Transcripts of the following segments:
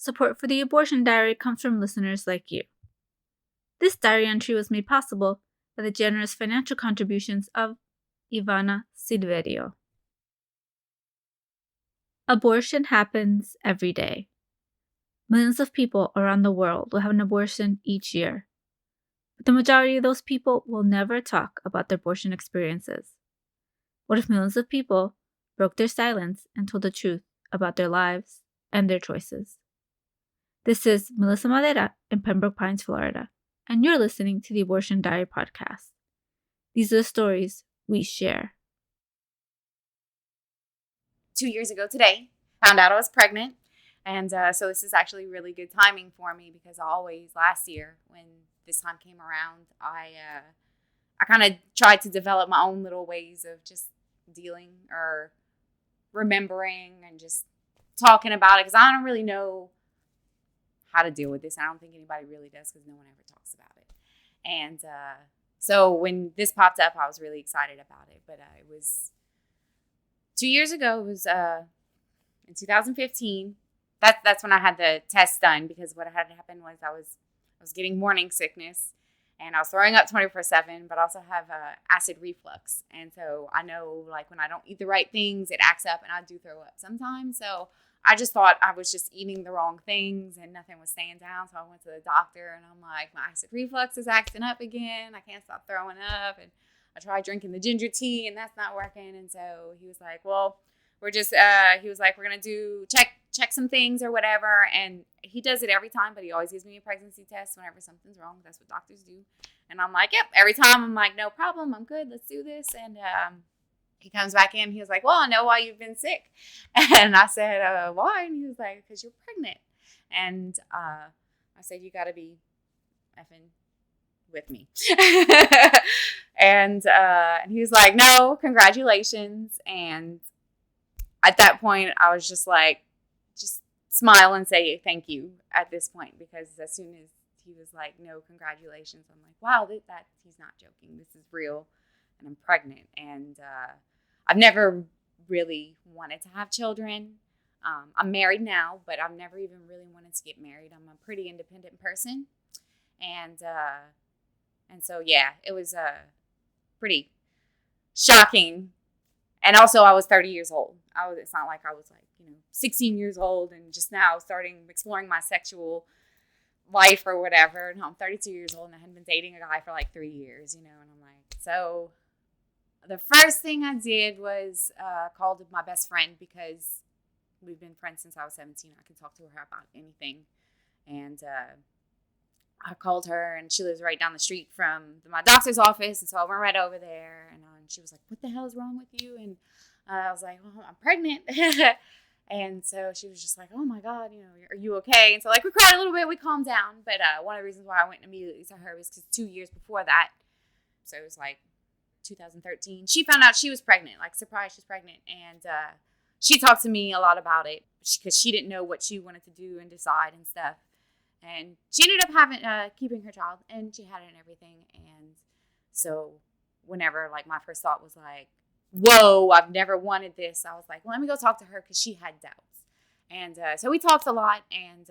Support for the Abortion Diary comes from listeners like you. This diary entry was made possible by the generous financial contributions of Ivana Silverio. Abortion happens every day. Millions of people around the world will have an abortion each year. But the majority of those people will never talk about their abortion experiences. What if millions of people broke their silence and told the truth about their lives and their choices? This is Melissa Madera in Pembroke Pines, Florida, and you're listening to the Abortion Diary podcast. These are the stories we share. 2 years ago today, found out I was pregnant. And so this is actually really good timing for me because last year when this time came around, I kind of tried to develop my own little ways of just dealing or remembering and just talking about it because I don't really know how to deal with this. I don't think anybody really does because no one ever talks about it. And so when this popped up, I was really excited about it. But it was 2 years ago. It was in 2015. That's when I had the test done because what had happened was I was getting morning sickness and I was throwing up 24/7, but I also have acid reflux. And so I know like when I don't eat the right things, it acts up and I do throw up sometimes. So I just thought I was just eating the wrong things and nothing was staying down. So I went to the doctor and I'm like, my acid reflux is acting up again. I can't stop throwing up. And I tried drinking the ginger tea and that's not working. And so he was like, well, we're going to do check some things or whatever. And he does it every time, but he always gives me a pregnancy test whenever something's wrong. That's what doctors do. And I'm like, yep, every time I'm like, no problem. I'm good. Let's do this. And, he comes back in. He was like, well, I know why you've been sick. And I said, why? And he was like, because you're pregnant. And I said, you got to be effing with me. And he was like, no, congratulations. And at that point, I was just like, just smile and say thank you at this point. Because as soon as he was like, no, congratulations, I'm like, wow, that he's not joking. This is real. And I'm pregnant. And I've never really wanted to have children. I'm married now, but I've never even really wanted to get married. I'm a pretty independent person. And so, yeah, it was pretty shocking. And also I was 30 years old. It's not like I was like, 16 years old and just now exploring my sexual life or whatever. No, I'm 32 years old and I hadn't been dating a guy for like 3 years, and I'm like, so the first thing I did was called my best friend because we've been friends since I was 17. I can talk to her about anything. And I called her, and she lives right down the street from my doctor's office. And so I went right over there, and she was like, what the hell is wrong with you? And I was like, well, I'm pregnant. And so she was just like, oh, my God, are you okay? And so, we cried a little bit. We calmed down. But one of the reasons why I went immediately to her was because 2 years before that, so it was 2013, she found out she was pregnant, surprise, she's pregnant. And she talked to me a lot about it because she didn't know what she wanted to do and decide and stuff. And she ended up keeping her child, and she had it and everything. And so whenever, my first thought was whoa, I've never wanted this, I was like, well, let me go talk to her because she had doubts. And so we talked a lot, and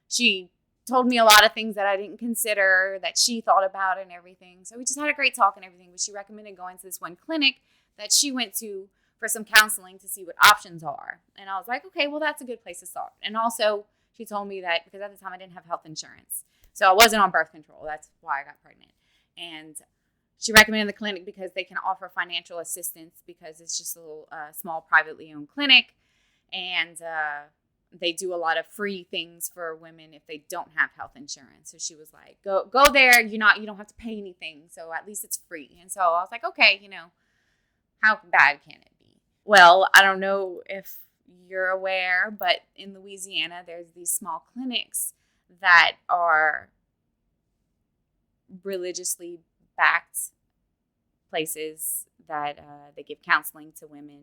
she told me a lot of things that I didn't consider that she thought about and everything. So we just had a great talk and everything. But she recommended going to this one clinic that she went to for some counseling to see what options are. And I was like, okay, well, that's a good place to start. And also she told me that because at the time I didn't have health insurance, so I wasn't on birth control. That's why I got pregnant. And she recommended the clinic because they can offer financial assistance because it's just a little small privately owned clinic. And they do a lot of free things for women if they don't have health insurance. So she was like, go there. You don't have to pay anything. So at least it's free. And so I was like, okay, how bad can it be? Well, I don't know if you're aware, but in Louisiana, there's these small clinics that are religiously backed places that they give counseling to women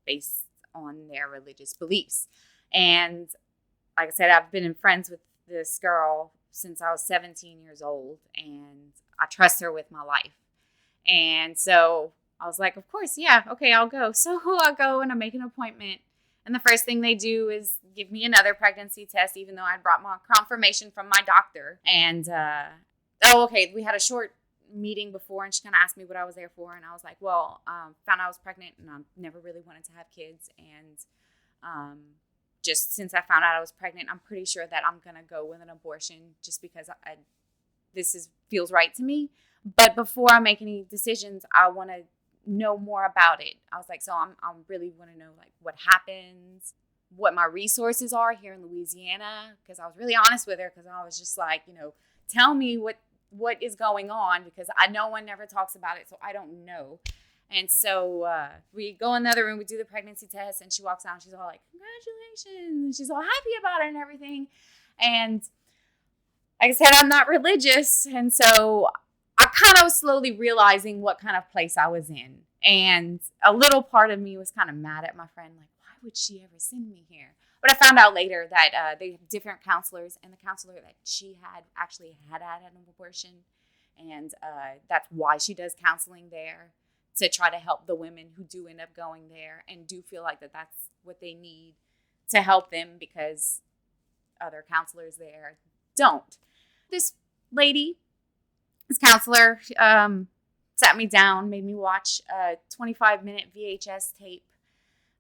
based on their religious beliefs. And like I said, I've been friends with this girl since I was 17 years old, and I trust her with my life. And so I was like, of course, yeah, okay, I'll go. So I go and I make an appointment, And the first thing they do is give me another pregnancy test, even though I brought my confirmation from my doctor. And, we had a short meeting before, and she kind of asked me what I was there for. And I was like, well, found out I was pregnant, and I never really wanted to have kids. And just since I found out I was pregnant, I'm pretty sure that I'm going to go with an abortion just because feels right to me. But before I make any decisions, I want to know more about it. I was like, so I really want to know like what happens, what my resources are here in Louisiana, because I was really honest with her, because I was just like, tell me what is going on, because no one never talks about it, so I don't know. And so we go in the other room, we do the pregnancy test, and she walks out and she's all like, congratulations, and she's all happy about it and everything. And like I said, I'm not religious, and so I kind of was slowly realizing what kind of place I was in. And a little part of me was kind of mad at my friend, like, why would she ever send me here? But I found out later that they have different counselors, and the counselor that she had actually had an abortion. And that's why she does counseling there, to try to help the women who do end up going there and do feel like that's what they need to help them, because other counselors there don't. This lady, this counselor, sat me down, made me watch a 25-minute VHS tape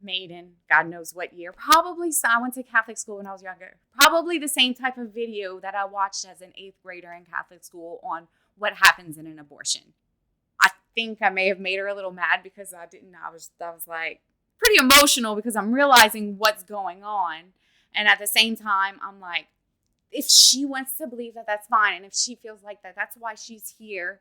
made in God knows what year. Probably, so I went to Catholic school when I was younger. Probably the same type of video that I watched as an 8th grader in Catholic school on what happens in an abortion. I think I may have made her a little mad because I was like pretty emotional, because I'm realizing what's going on. And at the same time, I'm like, if she wants to believe that, that's fine. And if she feels like that's why she's here,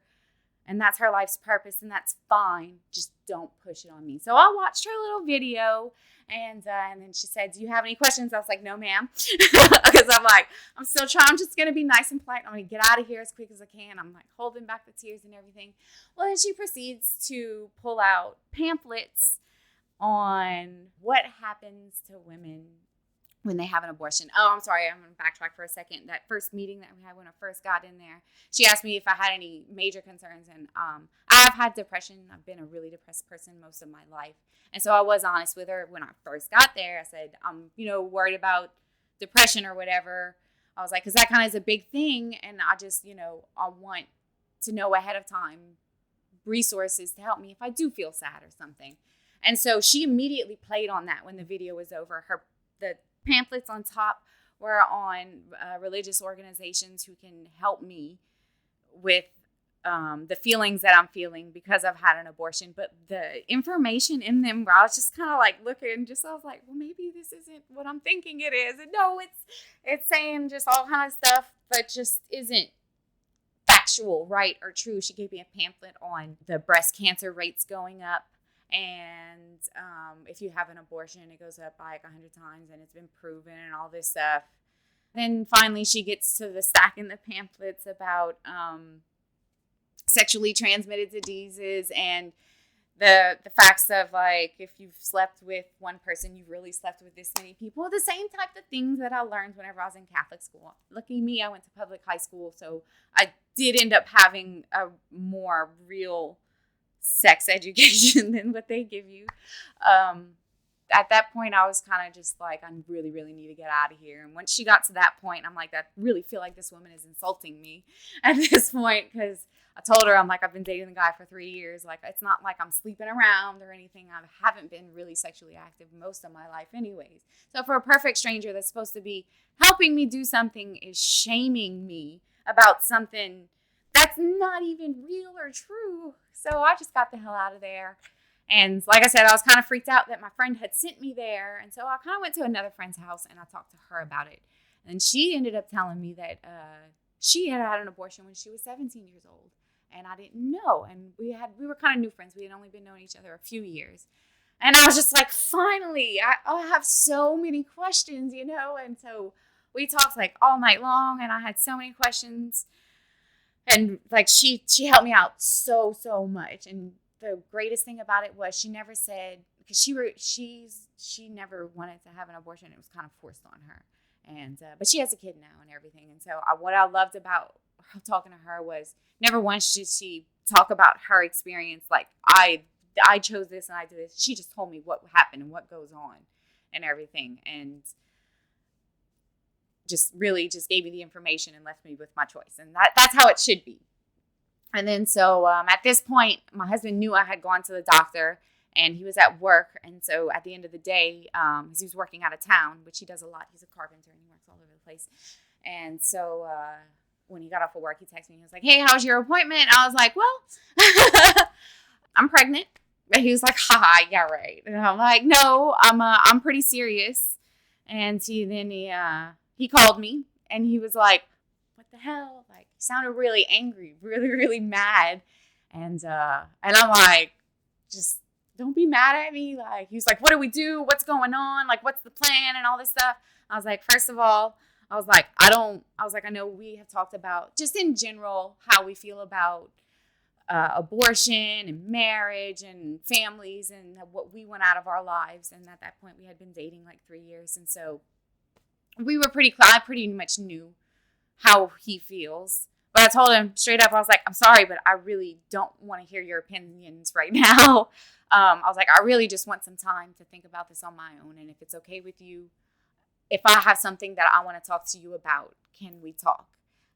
and that's her life's purpose, and that's fine. Just don't push it on me. So I watched her little video, and then she said, do you have any questions? I was like, no, ma'am. Because I'm like, I'm still trying. I'm just going to be nice and polite. I'm going to get out of here as quick as I can. I'm like holding back the tears and everything. Well, then she proceeds to pull out pamphlets on what happens to women when they have an abortion. Oh, I'm sorry. I'm going to backtrack for a second. That first meeting that we had when I first got in there, she asked me if I had any major concerns. And I've had depression. I've been a really depressed person most of my life. And so I was honest with her when I first got there. I said, I'm, worried about depression or whatever. I was like, because that kind of is a big thing. And I just, I want to know ahead of time resources to help me if I do feel sad or something. And so she immediately played on that when the video was over. The pamphlets on top were on religious organizations who can help me with the feelings that I'm feeling because I've had an abortion. But the information in them, where I was just kind of like looking, I was like, well, maybe this isn't what I'm thinking it is. And no, it's saying just all kind of stuff, but just isn't factual, right, or true. She gave me a pamphlet on the breast cancer rates going up. And if you have an abortion, it goes up by like 100 times, and it's been proven and all this stuff. Then finally she gets to the stack in the pamphlets about sexually transmitted diseases and the facts of like, if you've slept with one person, you've really slept with this many people. The same type of things that I learned whenever I was in Catholic school. Lucky me, I went to public high school, so I did end up having a more real sex education than what they give you. At that point, I was kind of just like, I really, really need to get out of here. And once she got to that point, I'm like, I really feel like this woman is insulting me at this point, because I told her, I'm like, I've been dating the guy for 3 years. Like, it's not like I'm sleeping around or anything. I haven't been really sexually active most of my life anyways. So for a perfect stranger that's supposed to be helping me do something is shaming me about something that's not even real or true. So I just got the hell out of there. And like I said, I was kind of freaked out that my friend had sent me there. And so I kind of went to another friend's house and I talked to her about it. And she ended up telling me that she had had an abortion when she was 17 years old. And I didn't know. And we were kind of new friends. We had only been knowing each other a few years. And I was just like, finally, I have so many questions, And so we talked like all night long, and I had so many questions. And like she helped me out so much. And the greatest thing about it was she never said, because she never wanted to have an abortion. It was kind of forced on her. And but she has a kid now and everything. And so what I loved about talking to her was never once did she talk about her experience. Like I chose this and I did this. She just told me what happened and what goes on. and everything. And just really just gave me the information and left me with my choice. And that's how it should be. And then so at this point, my husband knew I had gone to the doctor and he was at work. And so at the end of the day, because he was working out of town, which he does a lot. He's a carpenter and he works all over the place. And so when he got off of work, he texted me. He was like, hey, how's your appointment? I was like, well, I'm pregnant. And he was like, haha, yeah, right. And I'm like, no, I'm pretty serious. And he called me and he was like, what the hell? Like, he sounded really angry, really, really mad. And I'm like, just don't be mad at me. Like, he was like, what do we do? What's going on? Like, what's the plan and all this stuff? I was like, first of all, I was like, I know we have talked about just in general how we feel about abortion and marriage and families and what we want out of our lives. And at that point we had been dating like 3 years. And so we were I pretty much knew how he feels. But I told him straight up, I was like, I'm sorry, but I really don't want to hear your opinions right now. I was like, I really just want some time to think about this on my own. And if it's okay with you, if I have something that I want to talk to you about, can we talk?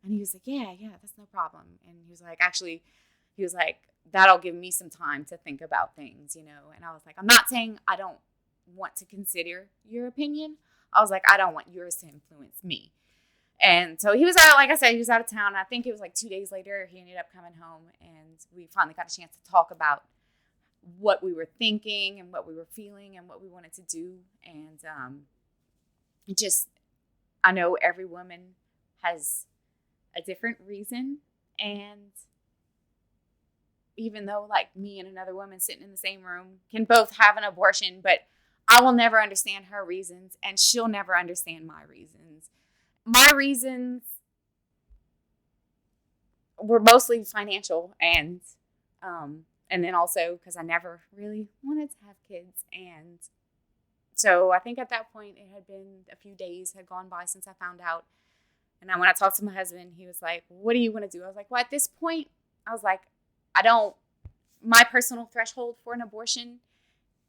And he was like, yeah, that's no problem. And he was like, that'll give me some time to think about things, you know? And I was like, I'm not saying I don't want to consider your opinion. I was like, I don't want yours to influence me. And so he was out, like I said, he was out of town. I think it was like 2 days later, he ended up coming home and we finally got a chance to talk about what we were thinking and what we were feeling and what we wanted to do. And I know every woman has a different reason. And even though like me and another woman sitting in the same room can both have an abortion, but I will never understand her reasons and she'll never understand my reasons. My reasons were mostly financial and then also because I never really wanted to have kids. And so I think at that point it had been a few days had gone by since I found out. And then when I talked to my husband, he was like, what do you want to do? I was like, well, at this point, I was like, my personal threshold for an abortion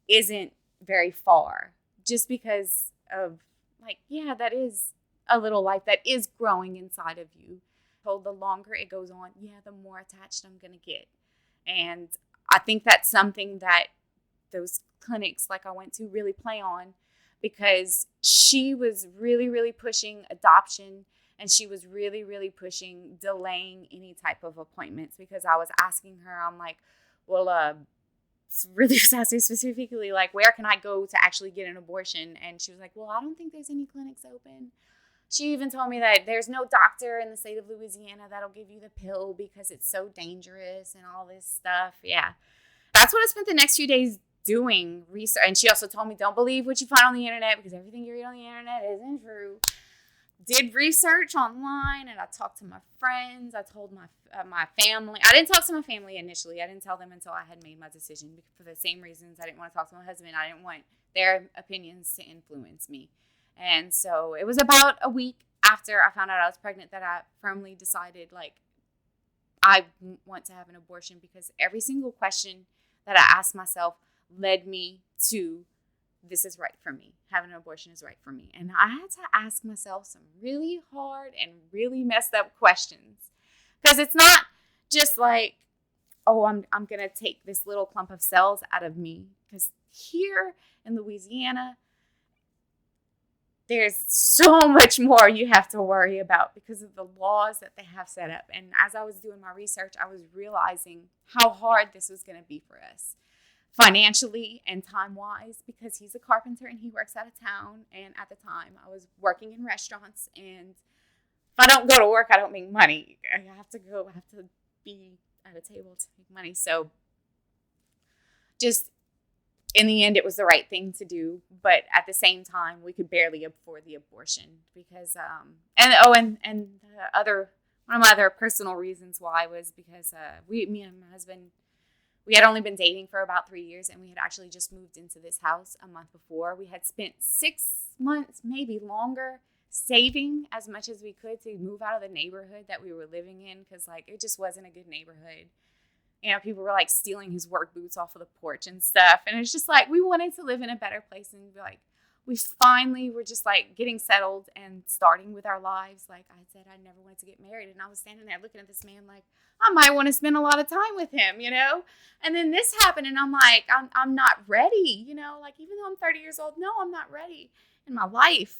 isn't very far just because of like, yeah, that is a little life that is growing inside of you. So the longer it goes on, the more attached I'm going to get. And I think that's something that those clinics like I went to really play on because she was really, really pushing adoption and she was really, really pushing delaying any type of appointments because I was asking her, I'm like, well, really asking specifically, like, where can I go to actually get an abortion? And she was like, well, I don't think there's any clinics open. She even told me that there's no doctor in the state of Louisiana that'll give you the pill because it's so dangerous and all this stuff. Yeah. That's what I spent the next few days doing research. And she also told me, don't believe what you find on the internet because everything you read on the internet isn't true. Did research online and I talked to my friends. I told my family. I didn't talk to my family initially. I didn't tell them until I had made my decision for the same reasons. I didn't want to talk to my husband. I didn't want their opinions to influence me. And so it was about a week after I found out I was pregnant that I firmly decided, like, I want to have an abortion because every single question that I asked myself led me to this is right for me. Having an abortion is right for me. And I had to ask myself some really hard and really messed up questions because it's not just like, oh, I'm going to take this little clump of cells out of me. Because here in Louisiana, there's so much more you have to worry about because of the laws that they have set up. And as I was doing my research, I was realizing how hard this was going to be for us financially and time-wise because he's a carpenter and he works out of town. And at the time, I was working in restaurants. And if I don't go to work, I don't make money. I have to be at a table to make money. So just in the end, it was the right thing to do. But at the same time, we could barely afford the abortion because, one of my other personal reasons why was because me and my husband, we had only been dating for about 3 years and we had actually just moved into this house a month before. We had spent 6 months, maybe longer, saving as much as we could to move out of the neighborhood that we were living in because, like, it just wasn't a good neighborhood. You know, people were, like, stealing his work boots off of the porch and stuff. And it's just, like, we wanted to live in a better place and be like, we finally were just like getting settled and starting with our lives. Like I said, I never wanted to get married. And I was standing there looking at this man like, I might want to spend a lot of time with him, you know? And then this happened and I'm like, I'm not ready, you know? Like even though I'm 30 years old, no, I'm not ready in my life.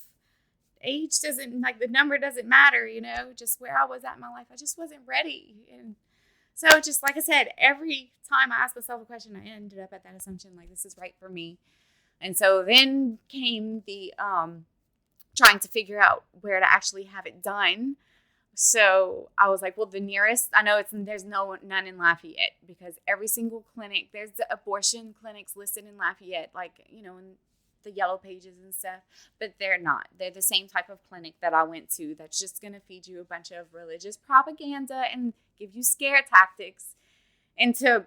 Age doesn't, like the number doesn't matter, you know? Just where I was at in my life, I just wasn't ready. And so just like I said, every time I asked myself a question, I ended up at that assumption, like this is right for me. And so then came the trying to figure out where to actually have it done. So I was like, well, the nearest, I know there's none in Lafayette because every single clinic, there's the abortion clinics listed in Lafayette, like, you know, in the yellow pages and stuff, but they're not. They're the same type of clinic that I went to that's just going to feed you a bunch of religious propaganda and give you scare tactics into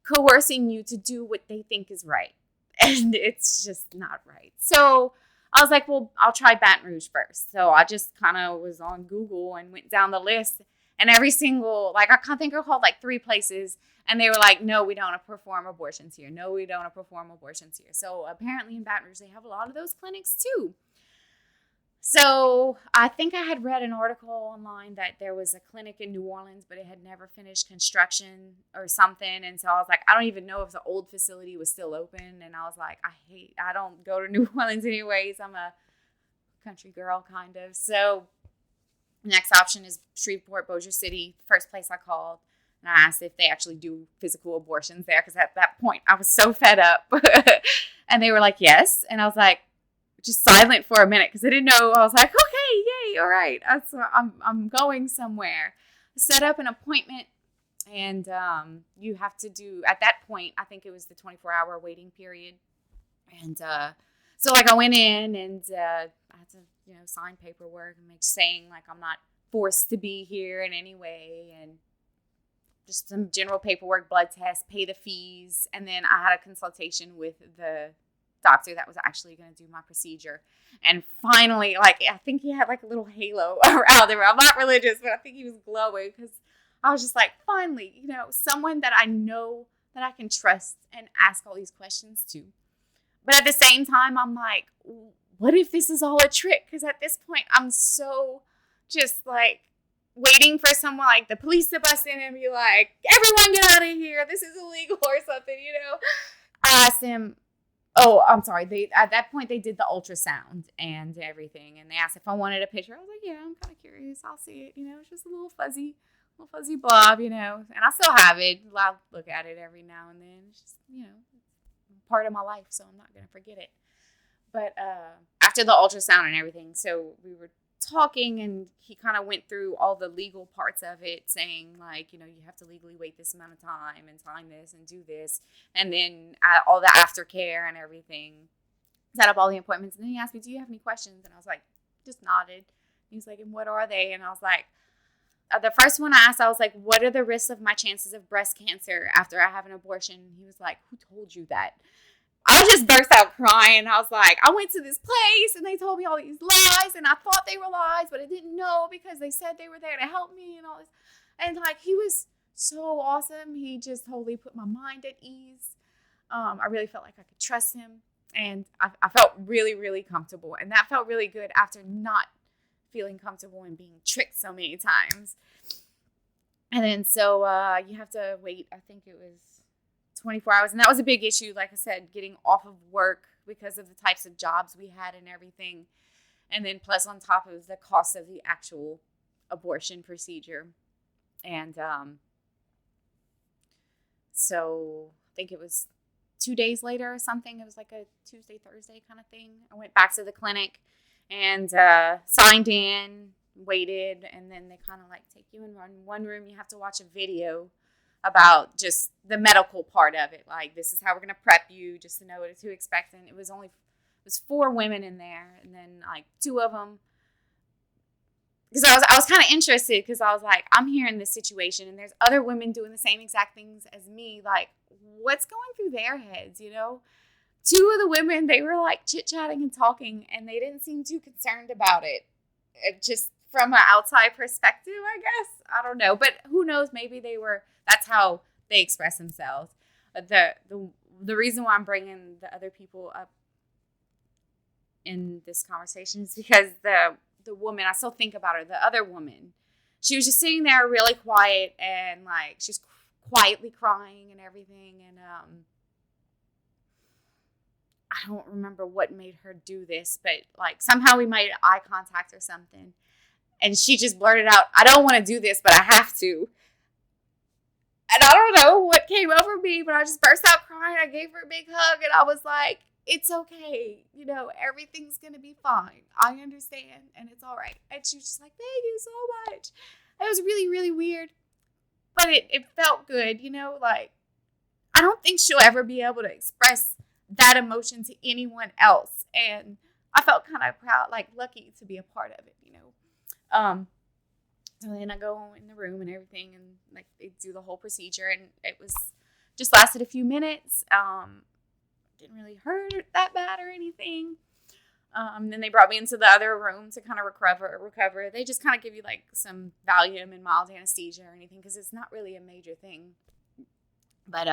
coercing you to do what they think is right. And it's just not right. So I was like, well, I'll try Baton Rouge first. So I just kind of was on Google and went down the list. And every single, like, I think I called like 3 places. And they were like, no, we don't perform abortions here. No, we don't perform abortions here. So apparently in Baton Rouge, they have a lot of those clinics too. So I think I had read an article online that there was a clinic in New Orleans, but it had never finished construction or something. And so I was like, I don't even know if the old facility was still open. And I was like, I don't go to New Orleans anyways. I'm a country girl kind of. So the next option is Shreveport, Bossier City, first place I called. And I asked if they actually do physical abortions there because at that point I was so fed up. And they were like, yes. And I was like, just silent for a minute because I didn't know. I was like, okay, yay, all right. I'm going somewhere. Set up an appointment, and you have to do, at that point, I think it was the 24-hour waiting period. And so, like, I went in, and I had to, you know, sign paperwork and saying, like, I'm not forced to be here in any way, and just some general paperwork, blood tests, pay the fees, and then I had a consultation with the doctor that was actually going to do my procedure. And finally, like, I think he had like a little halo around him. I'm not religious, but I think he was glowing because I was just like, finally, you know, someone that I know that I can trust and ask all these questions to. But at the same time, I'm like, what if this is all a trick? Because at this point, I'm so just like waiting for someone like the police to bust in and be like, everyone get out of here. This is illegal or something, you know. I asked him, oh, I'm sorry. At that point, they did the ultrasound and everything. And they asked if I wanted a picture. I was like, yeah, I'm kind of curious. I'll see it. You know, it's just a little fuzzy blob, you know. And I still have it. I'll look at it every now and then. It's just, you know, part of my life, so I'm not going to forget it. But after the ultrasound and everything, so we were talking and he kind of went through all the legal parts of it, saying like, you know, you have to legally wait this amount of time and sign this and do this, and then all the aftercare and everything, set up all the appointments. And then he asked me, do you have any questions? And I was like, just nodded. He was like, and what are they? And I was like, the first one I asked, I was like, what are the risks of my chances of breast cancer after I have an abortion? He was like, who told you that? I just burst out crying. I was like, I went to this place and they told me all these lies and I thought they were lies, but I didn't know because they said they were there to help me and all this. And like, he was so awesome. He just totally put my mind at ease. I really felt like I could trust him, and I felt really, really comfortable. And that felt really good after not feeling comfortable and being tricked so many times. And then so you have to wait, I think it was 24 hours. And that was a big issue, like I said, getting off of work because of the types of jobs we had and everything. And then plus on top of the cost of the actual abortion procedure. And so I think it was 2 days later or something. It was like a Tuesday, Thursday kind of thing. I went back to the clinic and signed in, waited, and then they kind of like take you in one room. You have to watch a video about just the medical part of it. Like, this is how we're going to prep you just to know what to expect. And it was 4 women in there. And then like 2 of them, because I was kind of interested because I was like, I'm here in this situation and there's other women doing the same exact things as me. Like, what's going through their heads, you know? 2 of the women, they were like chit-chatting and talking and they didn't seem too concerned about it. It just from an outside perspective, I guess. I don't know. But who knows? Maybe that's how they express themselves. The reason why I'm bringing the other people up in this conversation is because the woman, I still think about her, the other woman, she was just sitting there really quiet and like she's quietly crying and everything. And I don't remember what made her do this, but like somehow we made eye contact or something. And she just blurted out, I don't want to do this, but I have to. And I don't know what came over me, but I just burst out crying. I gave her a big hug and I was like, it's okay. You know, everything's going to be fine. I understand and it's all right. And she was just like, thank you so much. It was really, really weird, but it felt good, you know, like I don't think she'll ever be able to express that emotion to anyone else. And I felt kind of proud, like lucky to be a part of it, you know. So then I go in the room and everything and like they do the whole procedure and it was just lasted a few minutes. Didn't really hurt that bad or anything. Then they brought me into the other room to kind of recover. They just kind of give you like some Valium and mild anesthesia or anything because it's not really a major thing. But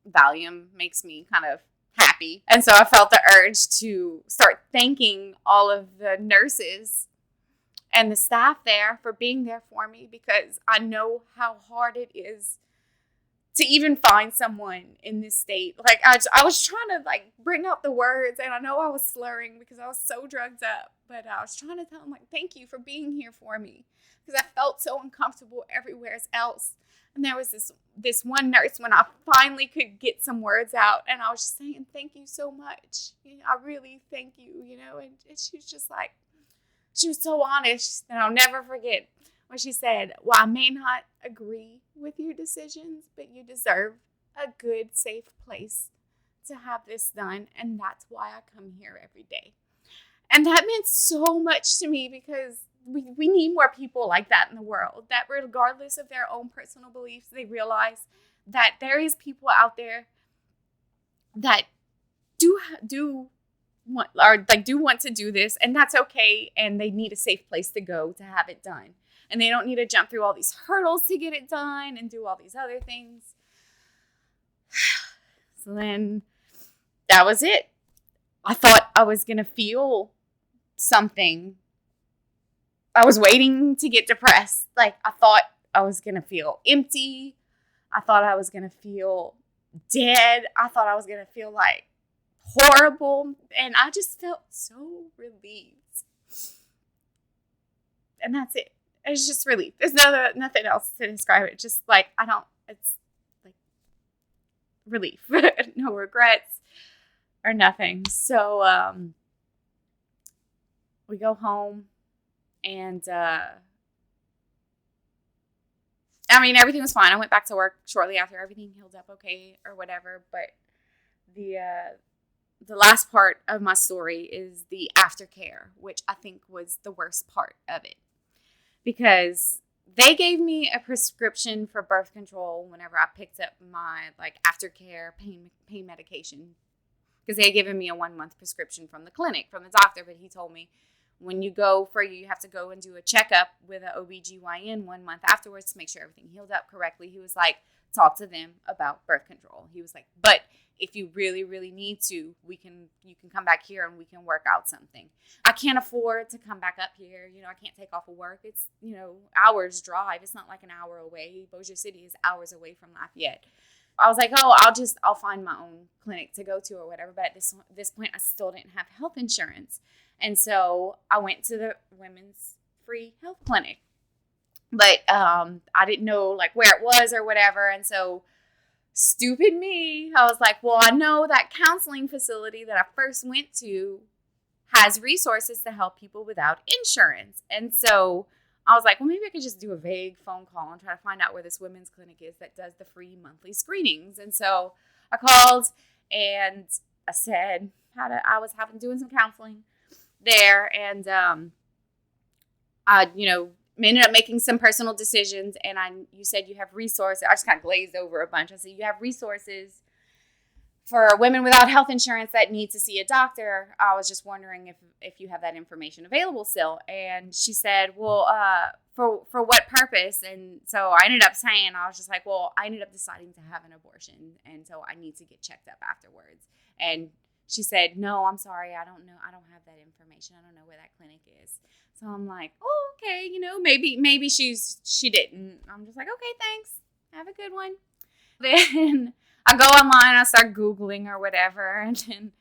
Valium makes me kind of happy. And so I felt the urge to start thanking all of the nurses and the staff there for being there for me because I know how hard it is to even find someone in this state. Like I was trying to like bring out the words and I know I was slurring because I was so drugged up, but I was trying to tell them like, thank you for being here for me because I felt so uncomfortable everywhere else. And there was this one nurse when I finally could get some words out and I was just saying, thank you so much. You know, I really thank you, you know, and she was just like, she was so honest and I'll never forget when she said, well, I may not agree with your decisions, but you deserve a good, safe place to have this done. And that's why I come here every day. And that meant so much to me because we need more people like that in the world, that regardless of their own personal beliefs, they realize that there is people out there that do want to do this, and that's okay, and they need a safe place to go to have it done. And they don't need to jump through all these hurdles to get it done and do all these other things. So then that was it. I thought I was going to feel something. I was waiting to get depressed. Like I thought I was going to feel empty. I thought I was going to feel dead. I thought I was going to feel like horrible. And I just felt so relieved. And that's it. It's just relief. There's nothing else to describe it. Just like, it's like relief. No regrets or nothing. So we go home and everything was fine. I went back to work shortly after. Everything healed up okay or whatever. But the last part of my story is the aftercare, which I think was the worst part of it. Because they gave me a prescription for birth control whenever I picked up my aftercare pain medication. Because they had given me a 1-month prescription from the clinic, from the doctor. But he told me when you have to go and do a checkup with an OBGYN 1 month afterwards to make sure everything healed up correctly. He was like, talk to them about birth control. He was like, but if you really, really need to, you can come back here and we can work out something. I can't afford to come back up here. You know, I can't take off of work. It's, hours drive. It's not like an hour away. Bossier City is hours away from Lafayette. I was like, I'll find my own clinic to go to or whatever. But at this point, I still didn't have health insurance. And so I went to the women's free health clinic. But I didn't know where it was or whatever. And so stupid me, I was like, well, I know that counseling facility that I first went to has resources to help people without insurance. And so I was like, well, maybe I could just do a vague phone call and try to find out where this women's clinic is that does the free monthly screenings. And so I called and I said I was doing some counseling there. And I ended up making some personal decisions, and you said you have resources. I just kind of glazed over a bunch. I said, you have resources for women without health insurance that need to see a doctor. I was just wondering if you have that information available still. And she said, well, for what purpose? And so I ended up saying, I was just like, well, I ended up deciding to have an abortion, and so I need to get checked up afterwards. And she said, no, I'm sorry. I don't know. I don't have that information. I don't know where that clinic is. So I'm like, oh, okay. Maybe she didn't. I'm just like, okay, thanks. Have a good one. Then I go online, I start Googling or whatever, and then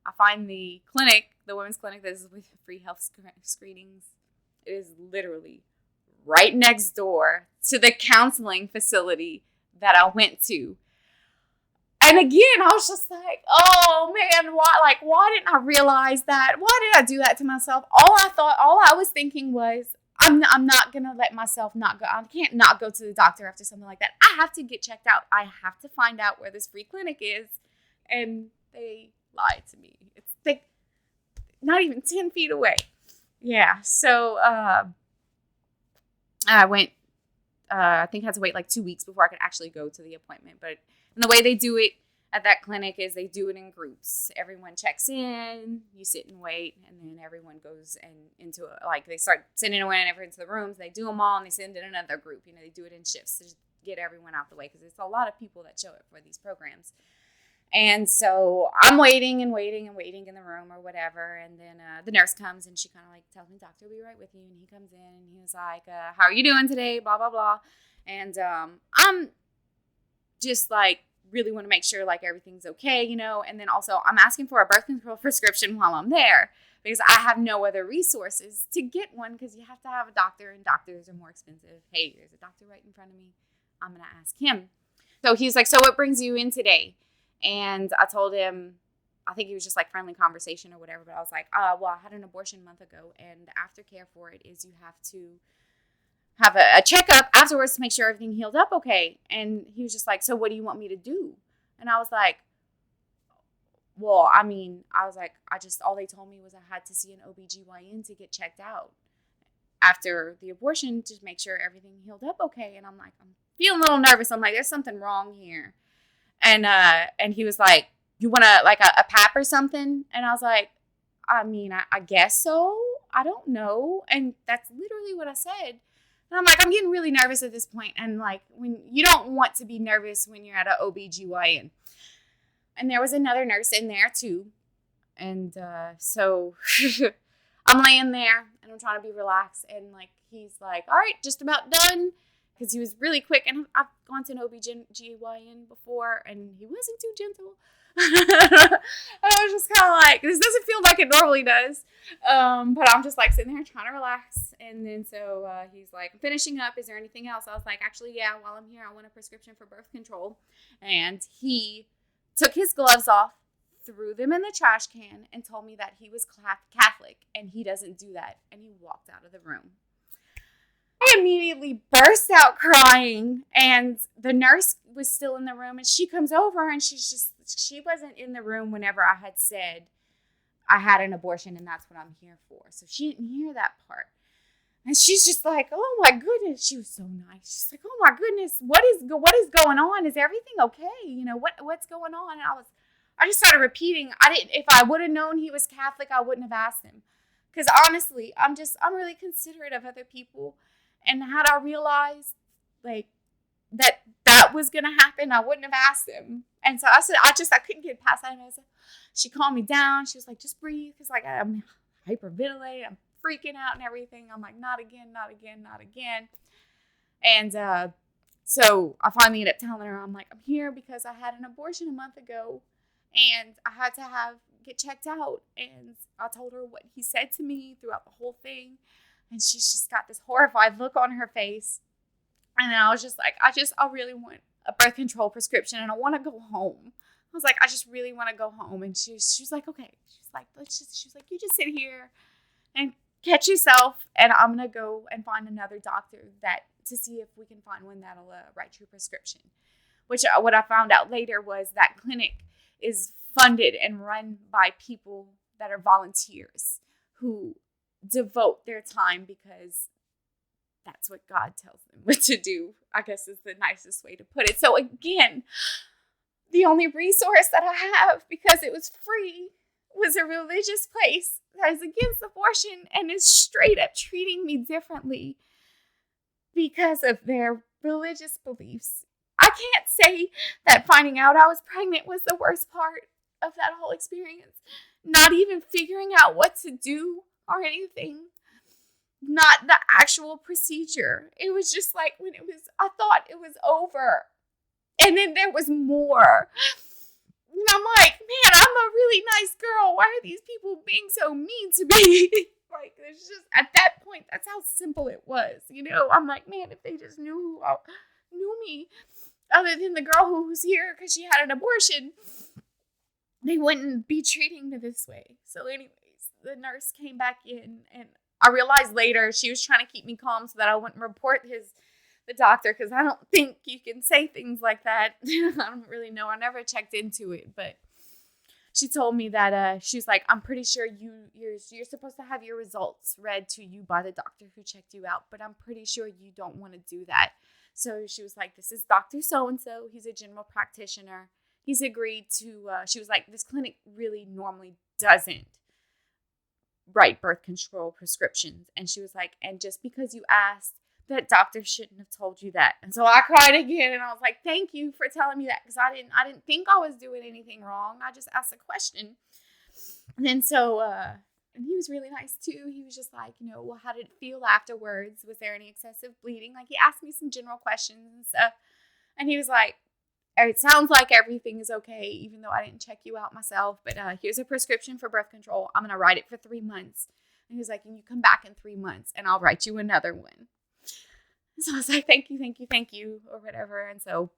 I find the clinic, the women's clinic that is with free health screenings. It is literally right next door to the counseling facility that I went to. And again, I was just like, oh man, why didn't I realize that? Why did I do that to myself? All I was thinking was, I'm not going to let myself not go. I can't not go to the doctor after something like that. I have to get checked out. I have to find out where this free clinic is. And they lied to me. It's like not even 10 feet away. Yeah. So I went, I think I had to wait like 2 weeks before I could actually go to the appointment. But and the way they do it at that clinic is they do it in groups. Everyone checks in, you sit and wait, and then everyone goes into they start sending everyone into the rooms. They do them all, and they send in another group. They do it in shifts to just get everyone out the way because it's a lot of people that show up for these programs. And so I'm waiting in the room or whatever, and then the nurse comes and she kind of tells me, "Doctor, will be right with you." And he comes in and he was like, "How are you doing today?" Blah blah blah, and I'm just really want to make sure everything's okay, and then also I'm asking for a birth control prescription while I'm there because I have no other resources to get one because you have to have a doctor and doctors are more expensive. Hey, there's a doctor right in front of me. I'm going to ask him. So he's like, "So what brings you in today?" And I told him, I think it was just friendly conversation or whatever, but I was like, well, I had an abortion a month ago and the aftercare for it is you have to have a checkup afterwards to make sure everything healed up okay. And he was just like, "So what do you want me to do?" And I was like, well, I was like, all they told me was I had to see an OBGYN to get checked out after the abortion to make sure everything healed up okay. And I'm like, I'm feeling a little nervous. I'm like, there's something wrong here. And he was like, "You want a pap or something?" And I was like, I guess so. I don't know. And that's literally what I said. And I'm like, I'm getting really nervous at this point. And when you don't want to be nervous when you're at an OBGYN. And there was another nurse in there too. And so I'm laying there and I'm trying to be relaxed. And he's like, "All right, just about done." Because he was really quick. And I've gone to an OBGYN before and he wasn't too gentle. I was just kind of like, this doesn't feel like it normally does. But I'm just sitting there trying to relax. And then so he's like, "Finishing up. Is there anything else?" I was like, "Actually, yeah, while I'm here, I want a prescription for birth control." And he took his gloves off, threw them in the trash can, and told me that he was Catholic and he doesn't do that. And he walked out of the room. I immediately burst out crying, and the nurse was still in the room, and she comes over, and she wasn't in the room whenever I had said I had an abortion, and that's what I'm here for. So she didn't hear that part. And she's just like, "Oh my goodness." She was so nice. She's like, "Oh my goodness, what is going on? Is everything okay? What's going on?" And I just started repeating. If I would have known he was Catholic, I wouldn't have asked him. Because honestly, I'm really considerate of other people. And had I realized that was going to happen, I wouldn't have asked him. And so I said, I couldn't get past that. And she calmed me down. She was like, "Just breathe." Because I'm hyperventilating. I'm freaking out and everything. I'm like, "Not again, not again, not again." And so I finally ended up telling her, I'm like, "I'm here because I had an abortion a month ago. And I had to get checked out." And I told her what he said to me throughout the whole thing. And she's just got this horrified look on her face. And then I was just like, I really want a birth control prescription and I want to go home. I was like, I just really want to go home. And she was like, okay. She's like, "You just sit here and catch yourself. And I'm going to go and find another doctor to see if we can find one that'll write you a prescription." Which what I found out later was that clinic is funded and run by people that are volunteers who devote their time because that's what God tells them what to do, I guess is the nicest way to put it. So again, the only resource that I have, because it was free, was a religious place that is against abortion and is straight up treating me differently because of their religious beliefs. I can't say that finding out I was pregnant was the worst part. of that whole experience. Not even figuring out what to do or anything. Not the actual procedure. It was just like I thought it was over. And then there was more. And I'm like, man, I'm a really nice girl. Why are these people being so mean to me? Like, it's just, at that point, that's how simple it was. I'm like, man, if they just knew me, other than the girl who was here because she had an abortion, they wouldn't be treating me this way. So anyways, the nurse came back in, and I realized later she was trying to keep me calm so that I wouldn't report the doctor, because I don't think you can say things like that. I don't really know. I never checked into it, but she told me that she was like, I'm pretty sure you're supposed to have your results read to you by the doctor who checked you out, but I'm pretty sure you don't want to do that. So she was like, this is Dr. So-and-so. He's a general practitioner. He's agreed to, she was like, this clinic really normally doesn't write birth control prescriptions. And she was like, and just because you asked, that doctor shouldn't have told you that. And so I cried again, and I was like, thank you for telling me that, because I didn't think I was doing anything wrong. I just asked a question. And then and he was really nice too. He was just like, well, how did it feel afterwards? Was there any excessive bleeding? Like, he asked me some general questions and stuff. And he was like, it sounds like everything is okay, even though I didn't check you out myself. But here's a prescription for birth control. I'm going to write it for 3 months. And he was like, and you come back in 3 months and I'll write you another one. So I was like, thank you, or whatever. And so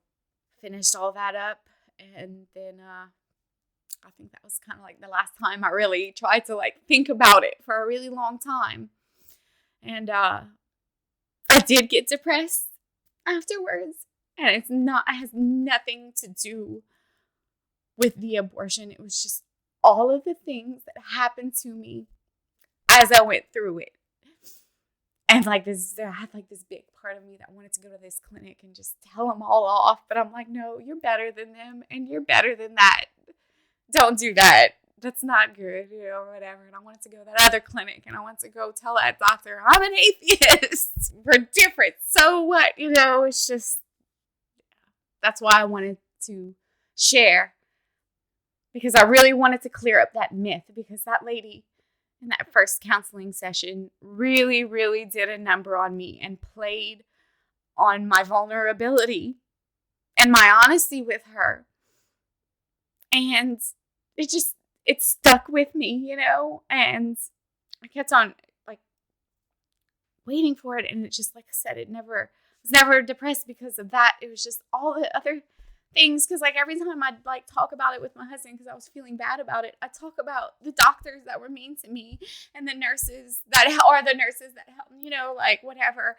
finished all that up. And then I think that was kind of like the last time I really tried to like think about it for a really long time. And I did get depressed afterwards. And it has nothing to do with the abortion. It was just all of the things that happened to me as I went through it. And I had this big part of me that wanted to go to this clinic and just tell them all off. But I'm like, no, you're better than them, and you're better than that. Don't do that. That's not good, or whatever. And I wanted to go to that other clinic, and I wanted to go tell that doctor, I'm an atheist. We're different. So what? It's just, that's why I wanted to share, because I really wanted to clear up that myth, because that lady in that first counseling session really, really did a number on me and played on my vulnerability and my honesty with her. And it stuck with me, and I kept on like waiting for it. And it just, like I said, was never depressed because of that. It was just all the other things, because like every time I'd like talk about it with my husband, because I was feeling bad about it, I'd talk about the doctors that were mean to me and the nurses that helped, like whatever.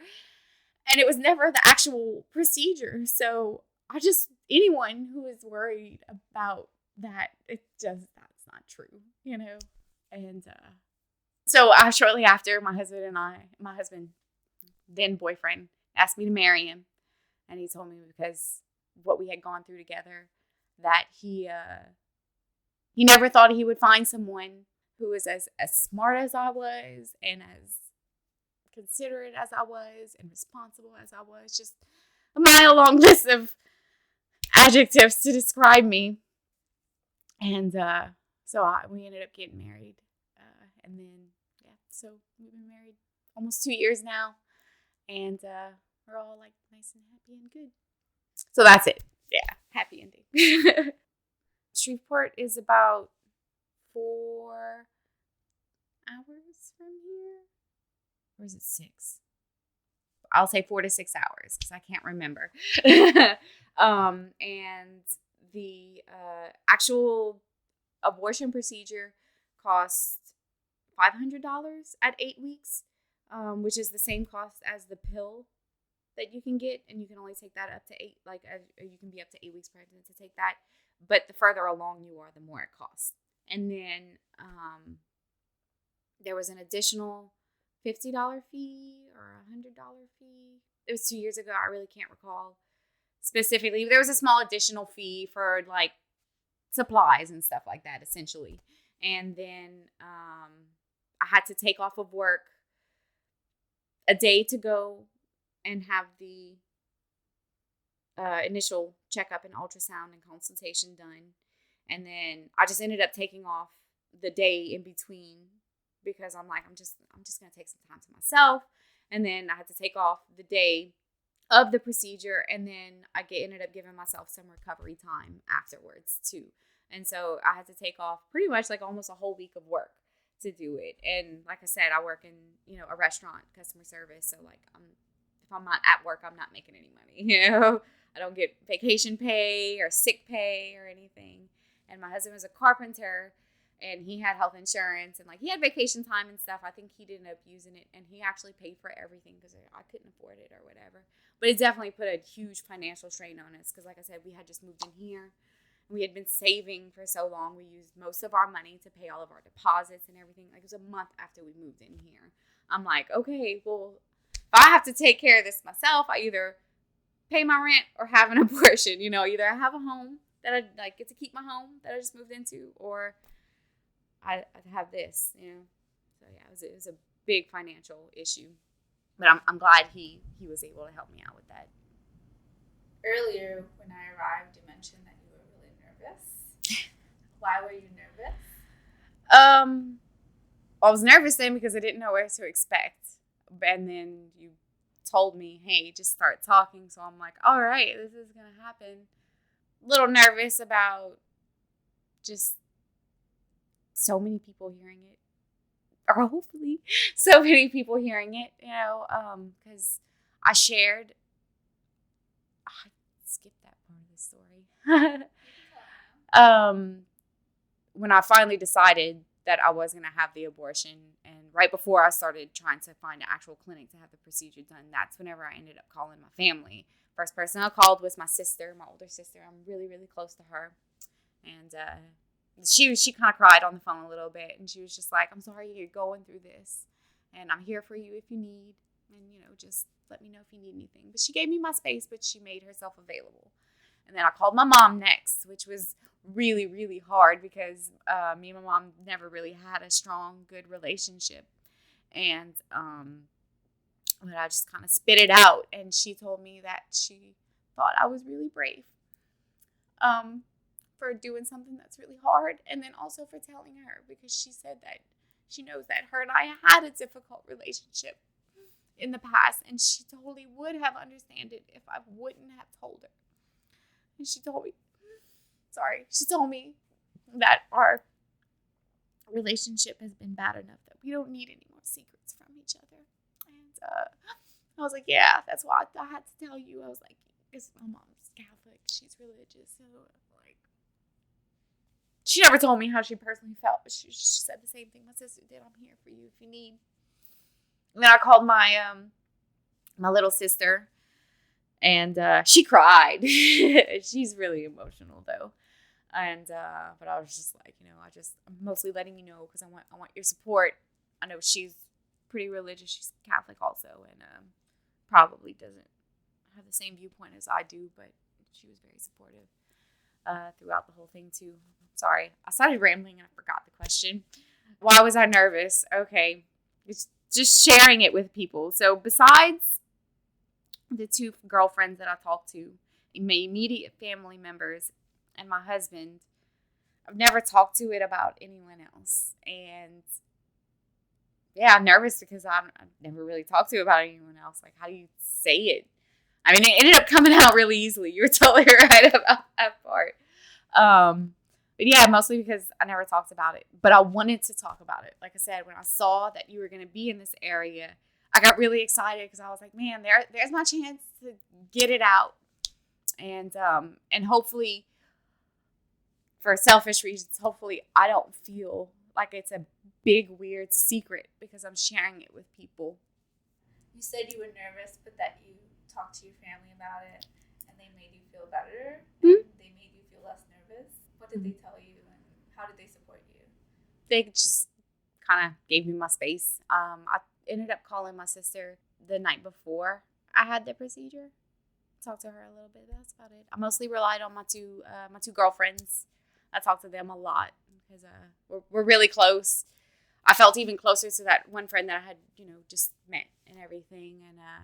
And it was never the actual procedure. So anyone who is worried about that, that's not true, And so shortly after, my husband, then boyfriend, asked me to marry him. And he told me, because what we had gone through together, that he never thought he would find someone who was as smart as I was, and as considerate as I was, and responsible as I was. Just a mile-long list of adjectives to describe me. And we ended up getting married. And then, so we've been married almost 2 years now. And we're all like nice and happy and good. So that's it. Yeah, happy ending. Shreveport is about 4 hours from here. Or is it 6? I'll say 4 to 6 hours, because I can't remember. And the actual abortion procedure costs $500 at 8 weeks, which is the same cost as the pill that you can get, and you can only take that up to 8. You can be up to 8 weeks pregnant to take that. But the further along you are, the more it costs. And then there was an additional $50 fee or $100 fee. It was 2 years ago. I really can't recall specifically. There was a small additional fee for like supplies and stuff like that, essentially. And then I had to take off of work a day to go and have the initial checkup and ultrasound and consultation done. And then I just ended up taking off the day in between because I'm like, I'm just going to take some time to myself. And then I had to take off the day of the procedure. And then ended up giving myself some recovery time afterwards too. And so I had to take off pretty much like almost a whole week of work to do it. And like I said, I work in, a restaurant, customer service. So like if I'm not at work, I'm not making any money. I don't get vacation pay or sick pay or anything. And my husband was a carpenter and he had health insurance and like he had vacation time and stuff. I think he didn't end up using it and he actually paid for everything because I couldn't afford it or whatever. But it definitely put a huge financial strain on us because like I said, we had just moved in here. We had been saving for so long. We used most of our money to pay all of our deposits and everything. Like it was a month after we moved in here. I'm like, okay, well, if I have to take care of this myself, I either pay my rent or have an abortion. Either I have a home that I like get to keep my home that I just moved into, or I have this. So yeah, it was a big financial issue, but I'm glad he was able to help me out with that. Earlier, when I arrived, you mentioned that you were really nervous. Why were you nervous? I was nervous then because I didn't know what to expect. And then you told me, hey, just start talking. So I'm like, all right, this is going to happen. A little nervous about just so many people hearing it. Or hopefully so many people hearing it, because I shared. I skipped that part of the story. When I finally decided that I was going to have the abortion, and right before I started trying to find an actual clinic to have the procedure done, that's whenever I ended up calling my family. First person I called was my sister, my older sister. I'm really, really close to her. And she kind of cried on the phone a little bit, and she was just like, I'm sorry you're going through this, and I'm here for you if you need, and, just let me know if you need anything. But she gave me my space, but she made herself available. And then I called my mom next, which was really, really hard because me and my mom never really had a strong, good relationship. And but I just kind of spit it out. And she told me that she thought I was really brave for doing something that's really hard. And then also for telling her, because she said that she knows that her and I had a difficult relationship in the past. And she totally would have understood it if I wouldn't have told her. And she told me that our relationship has been bad enough that we don't need any more secrets from each other. And I was like, yeah, that's why I had to tell you. I was like, because my mom's Catholic, she's religious, so like, she never told me how she personally felt, but she said the same thing my sister did. I'm here for you if you need. And then I called my my little sister. And she cried. She's really emotional though. And but I was just like, I'm mostly letting you know because I want your support. I know she's pretty religious. She's Catholic also, and probably doesn't have the same viewpoint as I do, but she was very supportive throughout the whole thing too. Sorry, I started rambling and I forgot the question. Why was I nervous? Okay, it's just sharing it with people. So besides the two girlfriends that I talked to, my immediate family members, and my husband, I've never talked to it about anyone else. And yeah, I'm nervous because I've never really talked to it about anyone else. Like, how do you say it? I mean, it ended up coming out really easily. You're totally right about that part. But yeah, mostly because I never talked about it. But I wanted to talk about it. Like I said, when I saw that you were going to be in this area, I got really excited because I was like, man, there's my chance to get it out. And hopefully, for selfish reasons, hopefully I don't feel like it's a big, weird secret because I'm sharing it with people. You said you were nervous, but that you talked to your family about it and they made you feel better. Mm-hmm. They made you feel less nervous. What did they tell you and how did they support you? They just kind of gave me my space. I ended up calling my sister the night before I had the procedure. Talked to her a little bit. That's about it. I mostly relied on my two girlfriends. I talked to them a lot because we're really close. I felt even closer to that one friend that I had, just met and everything,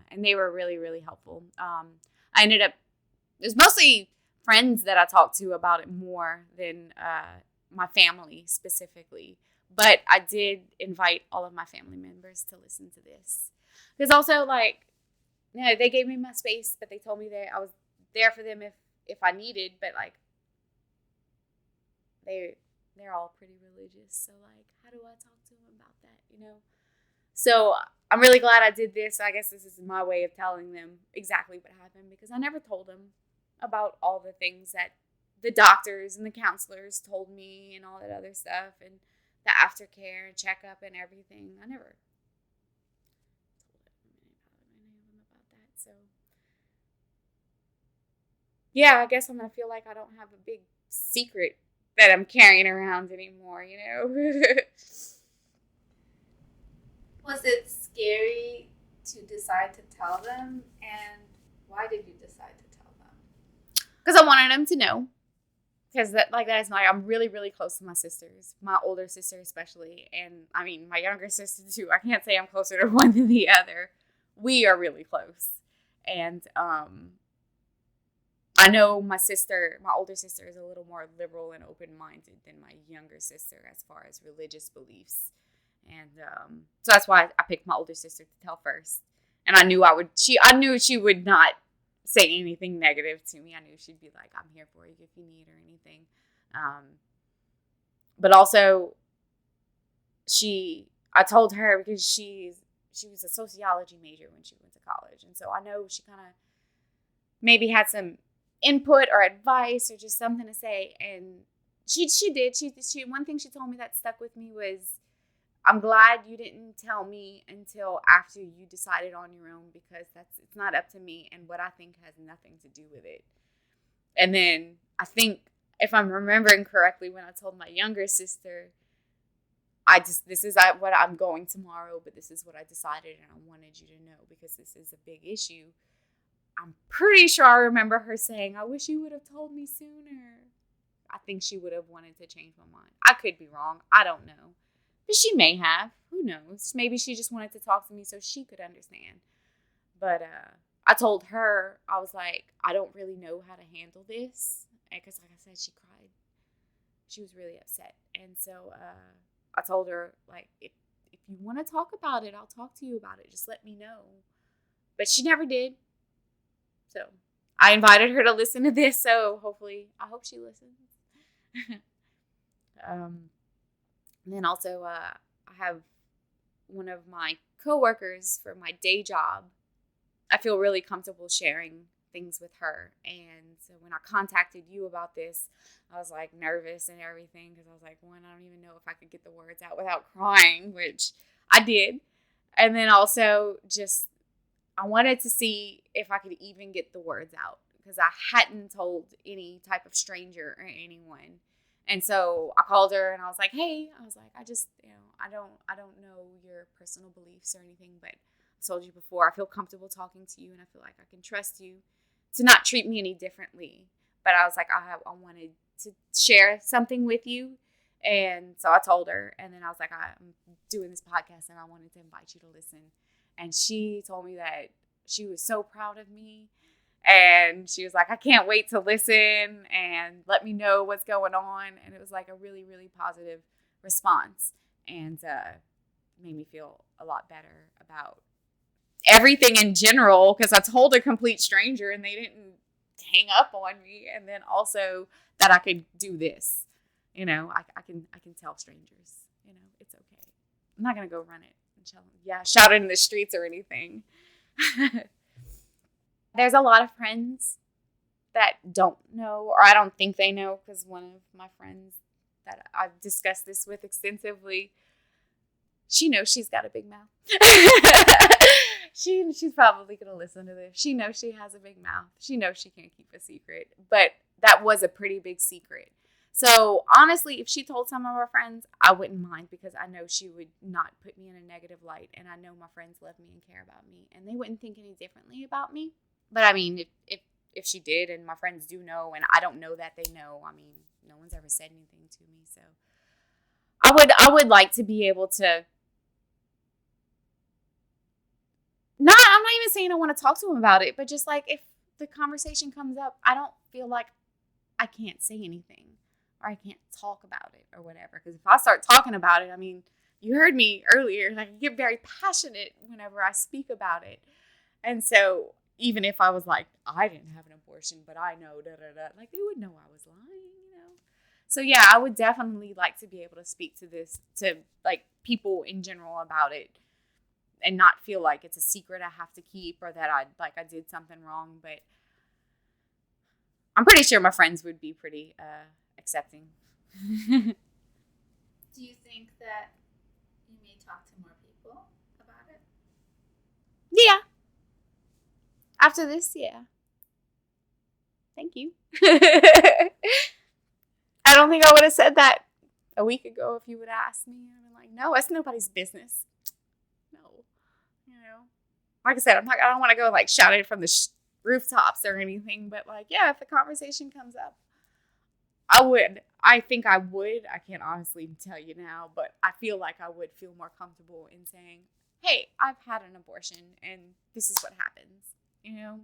and they were really, really helpful. I ended up, it was mostly friends that I talked to about it more than my family specifically. But I did invite all of my family members to listen to this. Because also, like, you know, they gave me my space, but they told me that I was there for them if I needed. But, like, they're all pretty religious. So, like, how do I talk to them about that, you know? So I'm really glad I did this. I guess this is my way of telling them exactly what happened, because I never told them about all the things that the doctors and the counselors told me and all that other stuff and the aftercare and checkup and everything. I never told them about that. So yeah, I guess I'm going to feel like I don't have a big secret that I'm carrying around anymore, you know? Was it scary to decide to tell them? And why did you decide to tell them? Because I wanted them to know. Because I'm really, really close to my sisters. My older sister especially. And, I mean, my younger sister too. I can't say I'm closer to one than the other. We are really close. And I know my older sister is a little more liberal and open-minded than my younger sister as far as religious beliefs. And so that's why I picked my older sister to tell first. And I knew she would not say anything negative to me. I knew she'd be like, I'm here for you if you need or anything. But also, I told her because she was a sociology major when she went to college. And so I know she kind of maybe had some input or advice or just something to say. And she did. She one thing she told me that stuck with me was, I'm glad you didn't tell me until after you decided on your own, because it's not up to me, and what I think has nothing to do with it. And then I think, if I'm remembering correctly, when I told my younger sister, this is what I'm going tomorrow, but this is what I decided, and I wanted you to know because this is a big issue. I'm pretty sure I remember her saying, I wish you would have told me sooner. I think she would have wanted to change my mind. I could be wrong. I don't know. But she may have. Who knows? Maybe she just wanted to talk to me so she could understand. But I told her, I was like, I don't really know how to handle this. Because like I said, she cried. She was really upset. And so I told her, like, if you want to talk about it, I'll talk to you about it. Just let me know. But she never did. So I invited her to listen to this. So I hope she listens. And then also, I have one of my coworkers for my day job. I feel really comfortable sharing things with her. And so when I contacted you about this, I was like nervous and everything, because I was like, one, I don't even know if I could get the words out without crying, which I did. And then also just, I wanted to see if I could even get the words out, because I hadn't told any type of stranger or anyone. And so I called her and I was like, hey, I just, I don't know your personal beliefs or anything, but I told you before, I feel comfortable talking to you and I feel like I can trust you to not treat me any differently. But I was like, I wanted to share something with you. And so I told her, and then I was like, I'm doing this podcast and I wanted to invite you to listen. And she told me that she was so proud of me. And she was like, I can't wait to listen and let me know what's going on. And it was like a really, really positive response. And made me feel a lot better about everything in general, because I told a complete stranger and they didn't hang up on me. And then also that I could do this. I can tell strangers, it's okay. I'm not going to go run it and shout it in the streets or anything. There's a lot of friends that don't know, or I don't think they know, because one of my friends that I've discussed this with extensively, she knows she's got a big mouth. She's probably going to listen to this. She knows she has a big mouth. She knows she can't keep a secret. But that was a pretty big secret. So honestly, if she told some of her friends, I wouldn't mind, because I know she would not put me in a negative light. And I know my friends love me and care about me. And they wouldn't think any differently about me. But I mean, if she did, and my friends do know, and I don't know that they know, I mean, no one's ever said anything to me. So I would like to be able to, I'm not even saying I want to talk to them about it, but just like if the conversation comes up, I don't feel like I can't say anything or I can't talk about it or whatever. Because if I start talking about it, I mean, you heard me earlier, like I get very passionate whenever I speak about it. And so even if I was like, I didn't have an abortion, but I know, like they would know I was lying. So yeah, I would definitely like to be able to speak to this, to like people in general about it and not feel like it's a secret I have to keep or that I did something wrong. But I'm pretty sure my friends would be pretty accepting. Do you think that you may talk to more people about it? Yeah. After this, yeah. Thank you. I don't think I would have said that a week ago if you would ask me. I'd be like, no, it's nobody's business. No. Like I said, I don't want to go like shout it from the rooftops or anything, but like, yeah, if the conversation comes up, I would. I think I would. I can't honestly tell you now, but I feel like I would feel more comfortable in saying, hey, I've had an abortion and this is what happens. I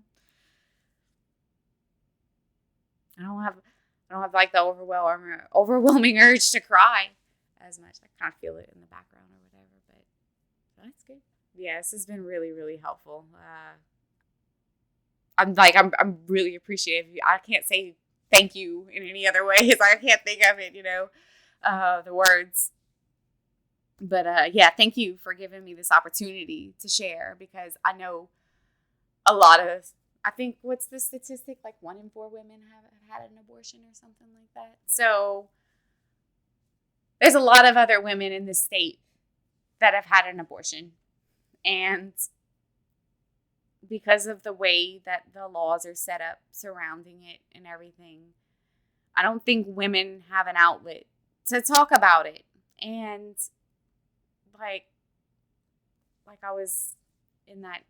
don't have like the overwhelming urge to cry as much. I kind of feel it in the background or whatever, but that's good. Yeah, this has been really, really helpful. I'm really appreciative. I can't say thank you in any other ways. I can't think of it, the words. But yeah, thank you for giving me this opportunity to share, because I know I think, what's the statistic? Like 1 in 4 women have had an abortion or something like that. So there's a lot of other women in this state that have had an abortion. And because of the way that the laws are set up surrounding it and everything, I don't think women have an outlet to talk about it. And like I was in that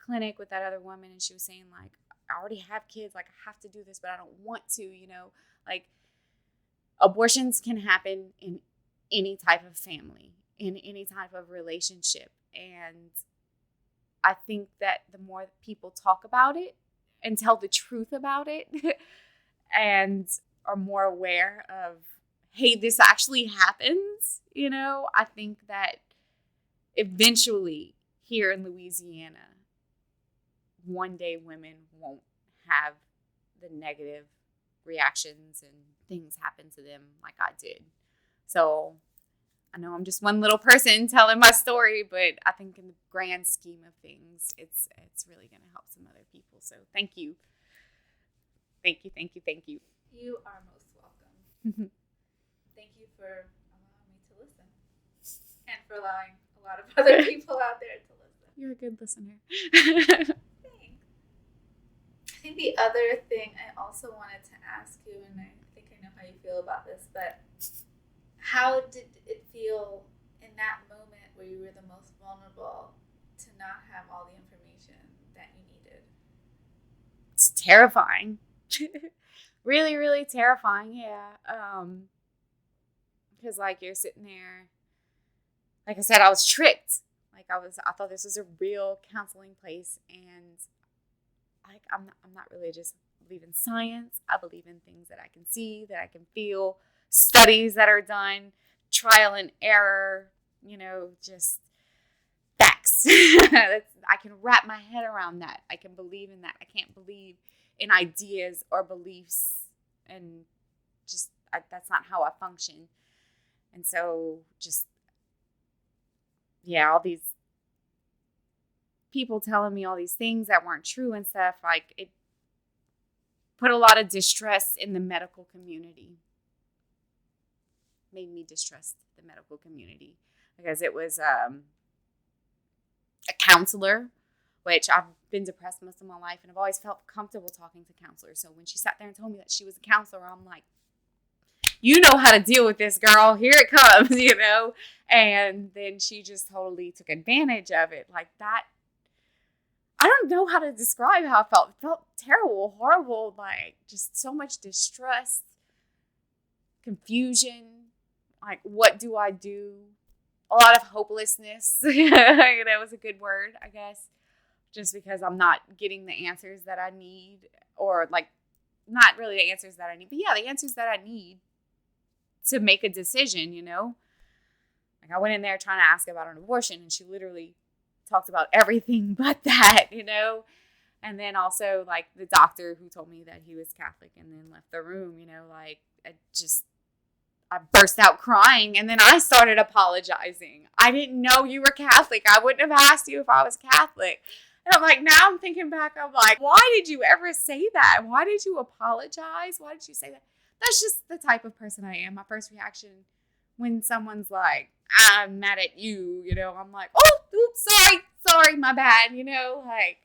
clinic with that other woman, and she was saying, like, I already have kids, like I have to do this, but I don't want to, like abortions can happen in any type of family, in any type of relationship. And I think that the more people talk about it and tell the truth about it and are more aware of, hey, this actually happens, I think that eventually here in Louisiana, one day women won't have the negative reactions and things happen to them like I did. So I know I'm just one little person telling my story, but I think in the grand scheme of things, it's really going to help some other people. So thank you. Thank you, thank you, thank you. You are most welcome. Thank you for allowing me to listen, and for allowing a lot of other people out there to listen. You're a good listener. Thanks. I think the other thing I also wanted to ask you, and I think I know how you feel about this, but how did it feel in that moment where you were the most vulnerable to not have all the information that you needed? It's terrifying. Really, really terrifying, yeah. Because like you're sitting there, like I said, I was tricked. Like I thought this was a real counseling place, and like I'm not religious. I believe in science. I believe in things that I can see, that I can feel, studies that are done, trial and error, just facts. I can wrap my head around that. I can believe in that. I can't believe in ideas or beliefs, and just that's not how I function. And so just, yeah, all these people telling me all these things that weren't true and stuff, like it put a lot of distress in the medical community. Made me distrust the medical community, because it was a counselor, which I've been depressed most of my life, and I've always felt comfortable talking to counselors. So when she sat there and told me that she was a counselor, I'm like, you know how to deal with this, girl. Here it comes, And then she just totally took advantage of it like that. I don't know how to describe how I felt. It felt terrible, horrible, like just so much distrust, confusion. Like, what do I do? A lot of hopelessness. That was a good word, I guess. Just because I'm not getting the answers that I need, or like not really the answers that I need, but yeah, the answers that I need to make a decision, Like, I went in there trying to ask about an abortion, and she literally talked about everything but that, And then also, like, the doctor who told me that he was Catholic and then left the room, like, I burst out crying, and then I started apologizing. I didn't know you were Catholic. I wouldn't have asked you if I was Catholic. And I'm like, now I'm thinking back, I'm like, why did you ever say that? Why did you apologize? Why did you say that? That's just the type of person I am. My first reaction when someone's like, I'm mad at you, I'm like, oh, oops, sorry, my bad, like,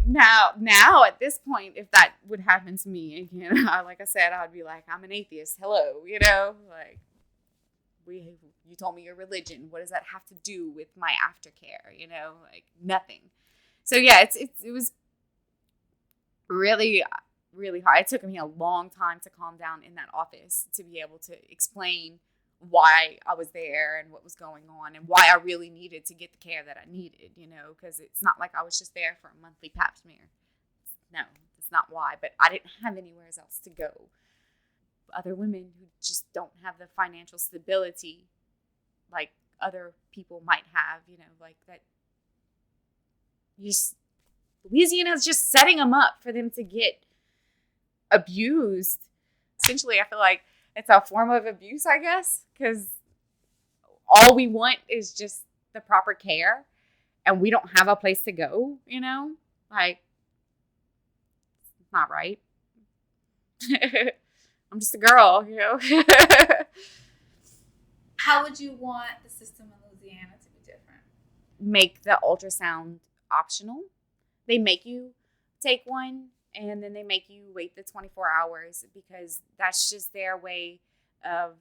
now at this point, if that would happen to me again, like I said, I'd be like, I'm an atheist. Hello, like, you told me your religion. What does that have to do with my aftercare? Like, nothing. So yeah, it was really, really hard. It took me a long time to calm down in that office to be able to explain why I was there and what was going on and why I really needed to get the care that I needed, because it's not like I was just there for a monthly pap smear. No, that's not why, but I didn't have anywhere else to go. Other women who just don't have the financial stability like other people might have, like that. Louisiana is just setting them up for them to get abused. Essentially, I feel like it's a form of abuse, I guess, because all we want is just the proper care, and we don't have a place to go, like, it's not right. I'm just a girl, How would you want the system in Louisiana to be different? Make the ultrasound optional. They make you take one, and then they make you wait the 24 hours because that's just their way of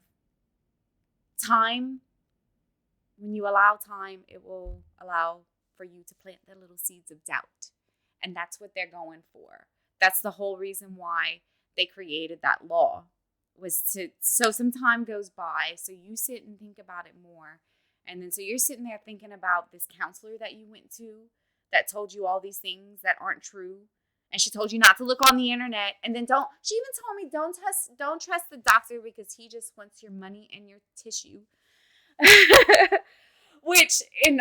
time. When you allow time, it will allow for you to plant the little seeds of doubt. And that's what they're going for. That's the whole reason why they created that law, was so some time goes by, so you sit and think about it more. And then so you're sitting there thinking about this counselor that you went to that told you all these things that aren't true. And she told you not to look on the internet. And then she even told me don't trust the doctor because he just wants your money and your tissue. Which in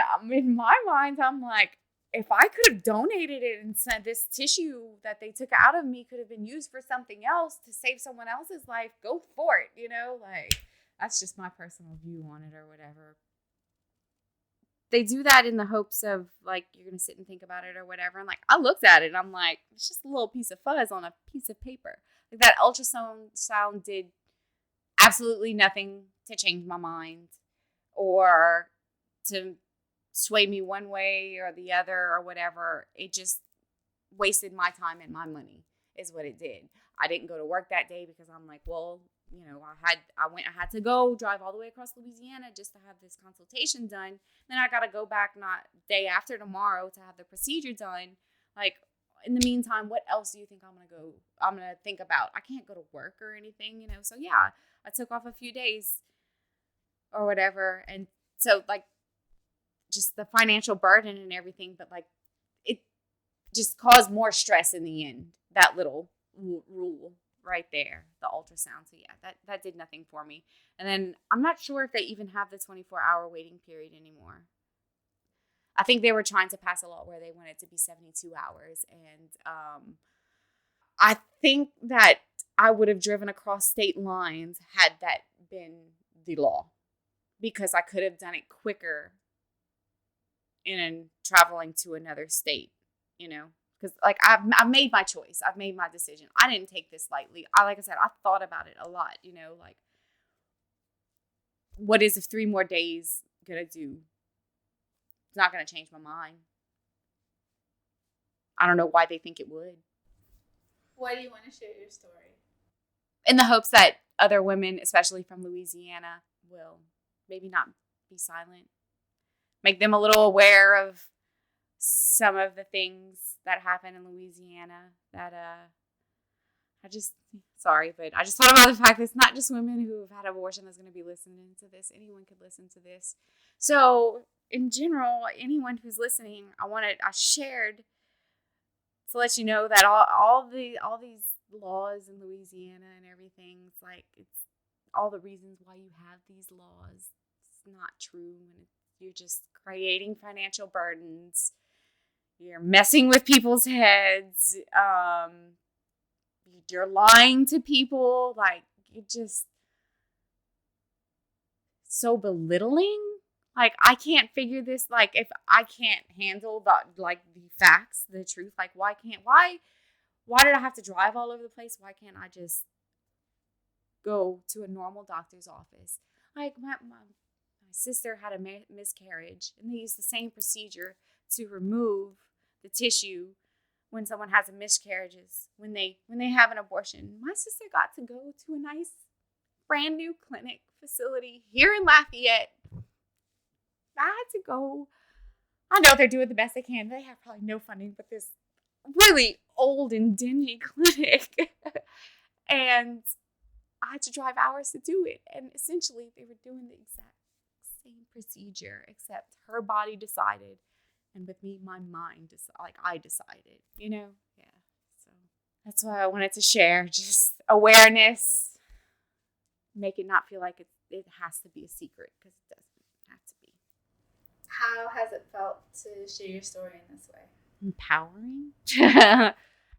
my mind, I'm like, if I could have donated it and said this tissue that they took out of me could have been used for something else to save someone else's life, go for it, like, that's just my personal view on it or whatever. They do that in the hopes of, like, you're going to sit and think about it or whatever. And, like, I looked at it and I'm like, it's just a little piece of fuzz on a piece of paper. Like, that ultrasound did absolutely nothing to change my mind or to sway me one way or the other or whatever. It just wasted my time and my money is what it did. I didn't go to work that day because I'm like, well, I had to go drive all the way across Louisiana just to have this consultation done. Then I got to go back not day after tomorrow to have the procedure done. Like, in the meantime, what else do you think I'm going to think about? I can't go to work or anything, So yeah, I took off a few days or whatever. And so, like, just the financial burden and everything, but, like, it just caused more stress in the end, that little rule right there, the ultrasound. So yeah, that did nothing for me. And then I'm not sure if they even have the 24-hour waiting period anymore. I think they were trying to pass a law where they wanted it to be 72 hours. And I think that I would have driven across state lines had that been the law, because I could have done it quicker in traveling to another state, because, like, I've made my choice. I've made my decision. I didn't take this lightly. Like I said, I thought about it a lot, like, what is 3 more days going to do? It's not going to change my mind. I don't know why they think it would. Why do you want to share your story? In the hopes that other women, especially from Louisiana, will maybe not be silent. Make them a little aware of some of the things that happen in Louisiana that I just thought about the fact that it's not just women who have had abortion that's going to be listening to this. Anyone could listen to this. So in general, anyone who's listening, I shared to let you know that all these laws in Louisiana and everything, it's like, it's all the reasons why you have these laws. It's not true, and you're just creating financial burdens. You're messing with people's heads. You're lying to people. Like, you just so belittling. Like, I can't figure this. Like, if I can't handle the facts, the truth, like, why did I have to drive all over the place? Why can't I just go to a normal doctor's office? Like, my sister had a miscarriage, and they use the same procedure to remove the tissue when someone has a miscarriages, when they have an abortion. My sister got to go to a nice brand new clinic facility here in Lafayette. I had to go. I know they're doing the best they can. They have probably no funding, but this really old and dingy clinic. And I had to drive hours to do it. And essentially, they were doing the exact same procedure, except her body decided, and with me, my mind decided. Like, I decided, Yeah. So that's why I wanted to share just awareness, make it not feel like it has to be a secret, because it doesn't have to be. How has it felt to share your story in this way? Empowering. I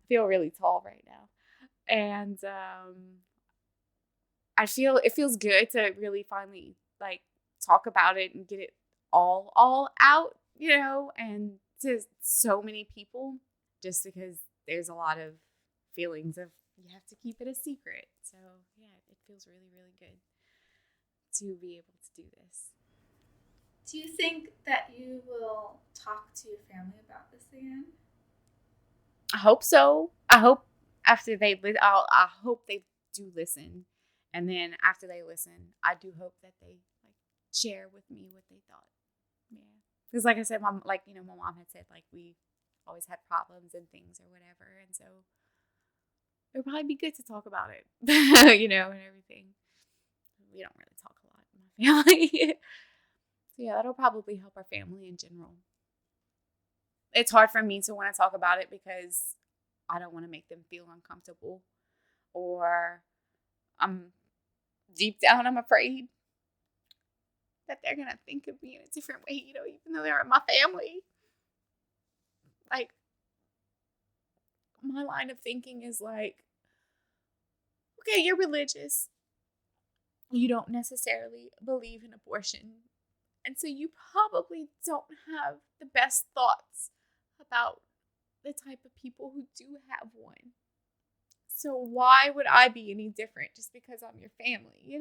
feel really tall right now, and I feel it feels good to really finally like talk about it and get it all out, and to so many people, just because there's a lot of feelings of you have to keep it a secret. So yeah, it feels really, really good to be able to do this. Do you think that you will talk to your family about this again? I hope so. I hope after I hope they do listen. And then after they listen, I do hope that they share with me what they thought. Yeah. Because like I said, my mom had said, we always had problems and things or whatever. And so it would probably be good to talk about it, and everything. We don't really talk a lot in my family. So yeah, that'll probably help our family in general. It's hard for me to want to talk about it because I don't want to make them feel uncomfortable, or deep down, I'm afraid that they're going to think of me in a different way, even though they're my family. Like, my line of thinking is like, okay, you're religious. You don't necessarily believe in abortion. And so you probably don't have the best thoughts about the type of people who do have one. So why would I be any different just because I'm your family,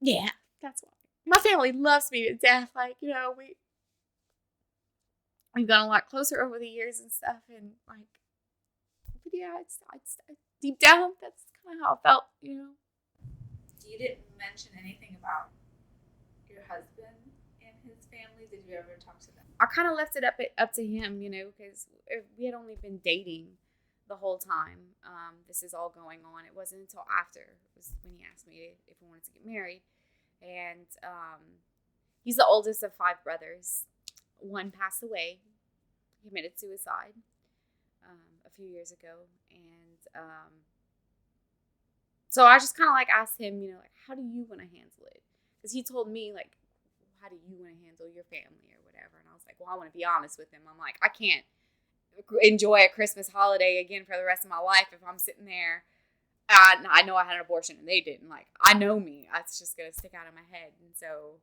Yeah, that's why. My family loves me to death. We've gotten a lot closer over the years and stuff. And but yeah, it's deep down, that's kind of how it felt, You didn't mention anything about your husband and his family. Did you ever talk to them? I kind of left it up to him, because we had only been dating the whole time. This is all going on. It wasn't until after it was when he asked me if we wanted to get married. And he's the oldest of 5 brothers. One passed away. He committed suicide a few years ago. And so I just kind of asked him, how do you want to handle it? Because he told me, how do you want to handle your family or whatever? And I was like, well, I want to be honest with him. I'm like, I can't enjoy a Christmas holiday again for the rest of my life if I'm sitting there. I know I had an abortion and they didn't. I know me. That's just going to stick out of my head. And so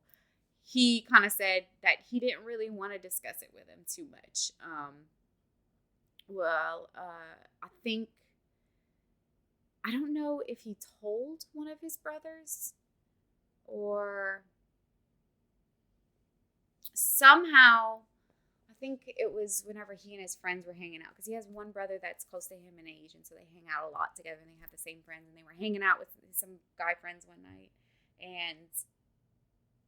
he kind of said that he didn't really want to discuss it with him too much. I don't know if he told one of his brothers or somehow, I think it was whenever he and his friends were hanging out, because he has one brother that's close to him in age, and so they hang out a lot together, and they have the same friends, and they were hanging out with some guy friends one night, and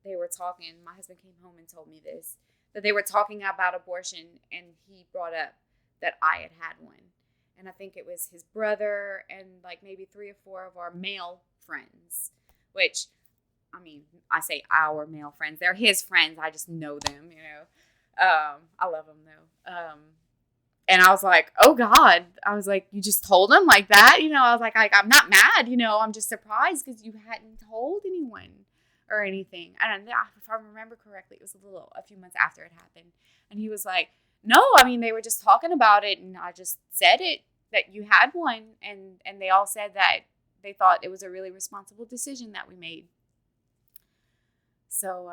they were talking. My husband came home and told me this, that they were talking about abortion, and he brought up that I had one. And I think it was his brother and maybe 3 or 4 of our male friends, which, I say our male friends. They're his friends. I just know them, I love him though. And I was like, oh God. I was like, you just told him like that? I was like, I'm not mad. I'm just surprised because you hadn't told anyone or anything. And if I remember correctly, it was a few months after it happened. And he was like, no, I mean, they were just talking about it. And I just said it, that you had one. And they all said that they thought it was a really responsible decision that we made. So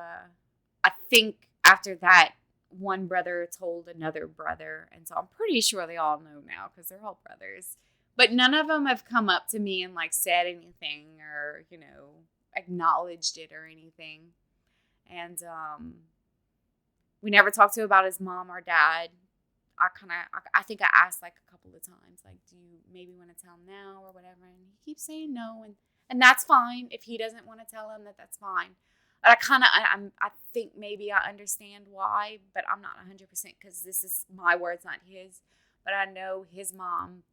I think after that, one brother told another brother. And so I'm pretty sure they all know now because they're all brothers. But none of them have come up to me and like said anything or, acknowledged it or anything. And we never talked to him about his mom or dad. I think I asked like a couple of times, like, do you maybe want to tell him now or whatever? And he keeps saying no. And that's fine. If he doesn't want to tell him, that's fine. But I think maybe I understand why, but I'm not 100% because this is my words, not his. But I know his mom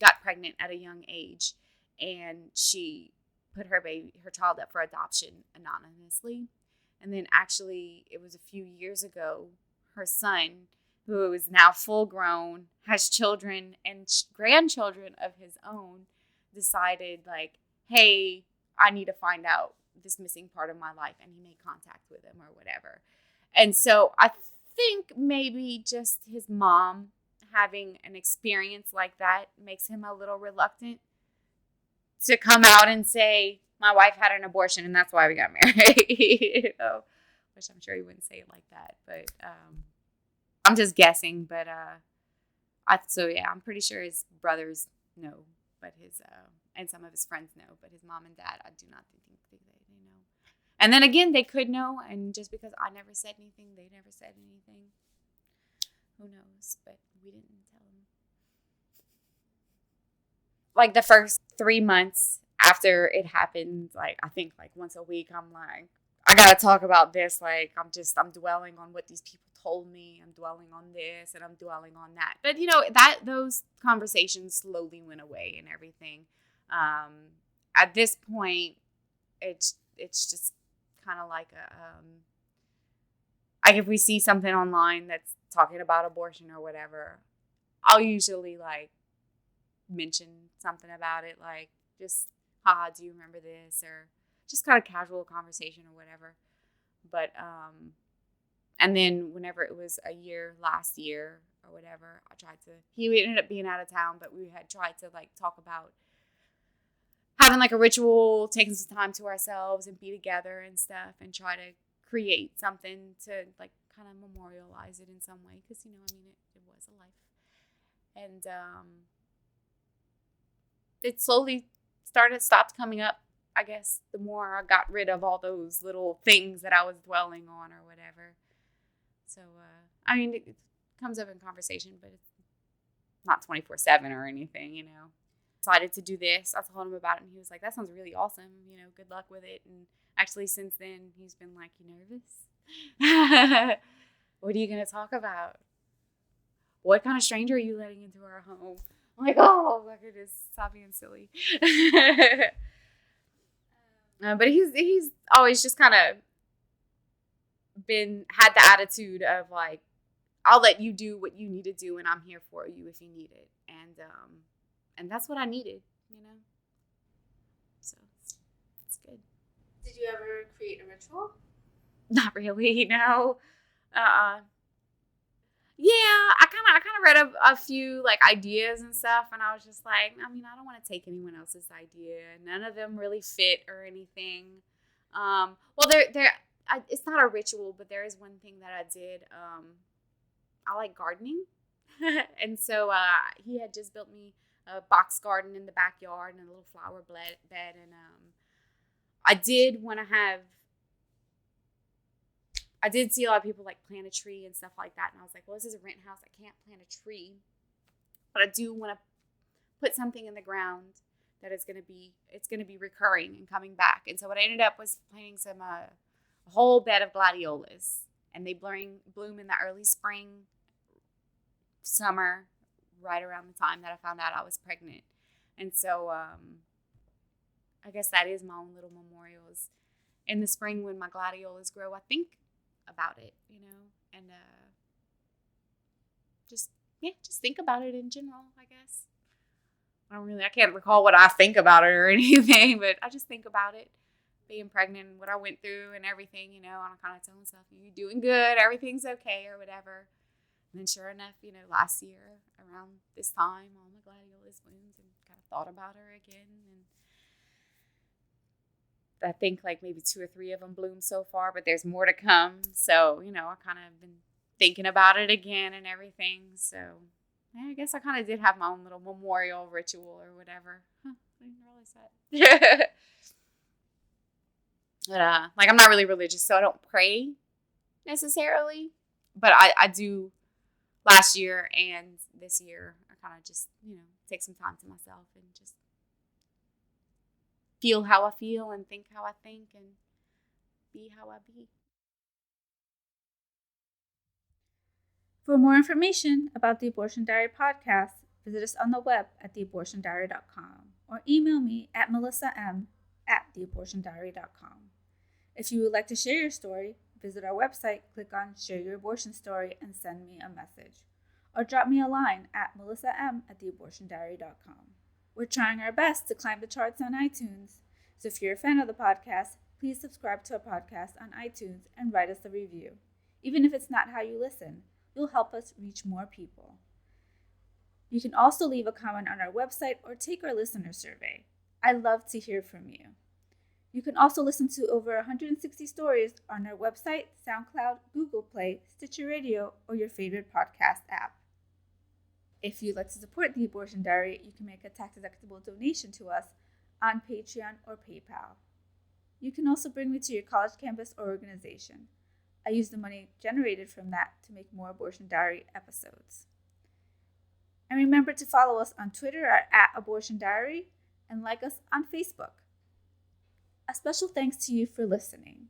got pregnant at a young age, and she put her child up for adoption anonymously. And then actually, it was a few years ago, her son, who is now full grown, has children and grandchildren of his own, decided like, hey, I need to find out this missing part of my life, and he made contact with him or whatever. And so I think maybe just his mom having an experience like that makes him a little reluctant to come out and say, my wife had an abortion and that's why we got married. Which I'm sure he wouldn't say it like that, but I'm just guessing. But I'm pretty sure his brothers know, but and some of his friends know, but his mom and dad, I do not think they know. And then again, they could know, and just because I never said anything, they never said anything. Who knows? But we didn't tell them. Like the first 3 months after it happened, like I think like once a week, I'm like, I gotta talk about this. Like I'm dwelling on what these people told me. I'm dwelling on this and I'm dwelling on that. But those conversations slowly went away and everything. At this point, it's just kind of like like if we see something online that's talking about abortion or whatever, I'll usually like mention something about it, like just, haha, do you remember this? Or just kind of casual conversation or whatever. But, and then whenever it was last year or whatever, he ended up being out of town, but we had tried to like talk about having like a ritual, taking some time to ourselves and be together and stuff and try to create something to like kind of memorialize it in some way. Cause it was a life. And, it slowly stopped coming up, I guess, the more I got rid of all those little things that I was dwelling on or whatever. So, it comes up in conversation, but it's not 24/7 or anything, Decided to do this. I told him about it, and he was like, that sounds really awesome. Good luck with it. And actually, since then, he's been like, you nervous? What are you going to talk about? What kind of stranger are you letting into our home? I'm like, oh, my goodness, stop being silly. But he's always just kind of had the attitude of like, I'll let you do what you need to do, and I'm here for you if you need it. And that's what I needed, So it's good. Did you ever create a ritual? Not really, no. Yeah, I kind of read a few like ideas and stuff, and I was just like, I don't want to take anyone else's idea. None of them really fit or anything. Well, it's not a ritual, but there is one thing that I did. I like gardening, and so he had just built me a box garden in the backyard and a little flower bed, and I did see a lot of people like plant a tree and stuff like that. And I was like, well, this is a rent house. I can't plant a tree. But I do want to put something in the ground that it's going to be recurring and coming back. And so what I ended up was planting a whole bed of gladiolas. And they bloom in the early spring, summer, right around the time that I found out I was pregnant. And so I guess that is my own little memorials. In the spring when my gladiolas grow, I think about it, and just think about it in general, I guess. I can't recall what I think about it or anything, but I just think about it, being pregnant and what I went through and everything, and I kind of tell myself, you're doing good, everything's okay or whatever. And then sure enough, last year around this time, all my gladiolus blooms and kind of thought about her again. And I think like maybe 2 or 3 of them bloomed so far, but there's more to come. So, I kind of been thinking about it again and everything. So, yeah, I guess I kind of did have my own little memorial ritual or whatever. Huh, I didn't realize that. But, like, I'm not really religious, so I don't pray necessarily. But I do last year and this year. I kind of just, take some time to myself and just feel how I feel and think how I think and be how I be. For more information about the Abortion Diary podcast, visit us on the web at theabortiondiary.com or email me at melissam@theabortiondiary.com. If you would like to share your story, visit our website, click on Share Your Abortion Story, and send me a message. Or drop me a line at melissam@theabortiondiary.com. We're trying our best to climb the charts on iTunes, so if you're a fan of the podcast, please subscribe to our podcast on iTunes and write us a review. Even if it's not how you listen, you'll help us reach more people. You can also leave a comment on our website or take our listener survey. I love to hear from you. You can also listen to over 160 stories on our website, SoundCloud, Google Play, Stitcher Radio, or your favorite podcast app. If you'd like to support the Abortion Diary, you can make a tax-deductible donation to us on Patreon or PayPal. You can also bring me to your college campus or organization. I use the money generated from that to make more Abortion Diary episodes. And remember to follow us on Twitter at Abortion Diary and like us on Facebook. A special thanks to you for listening.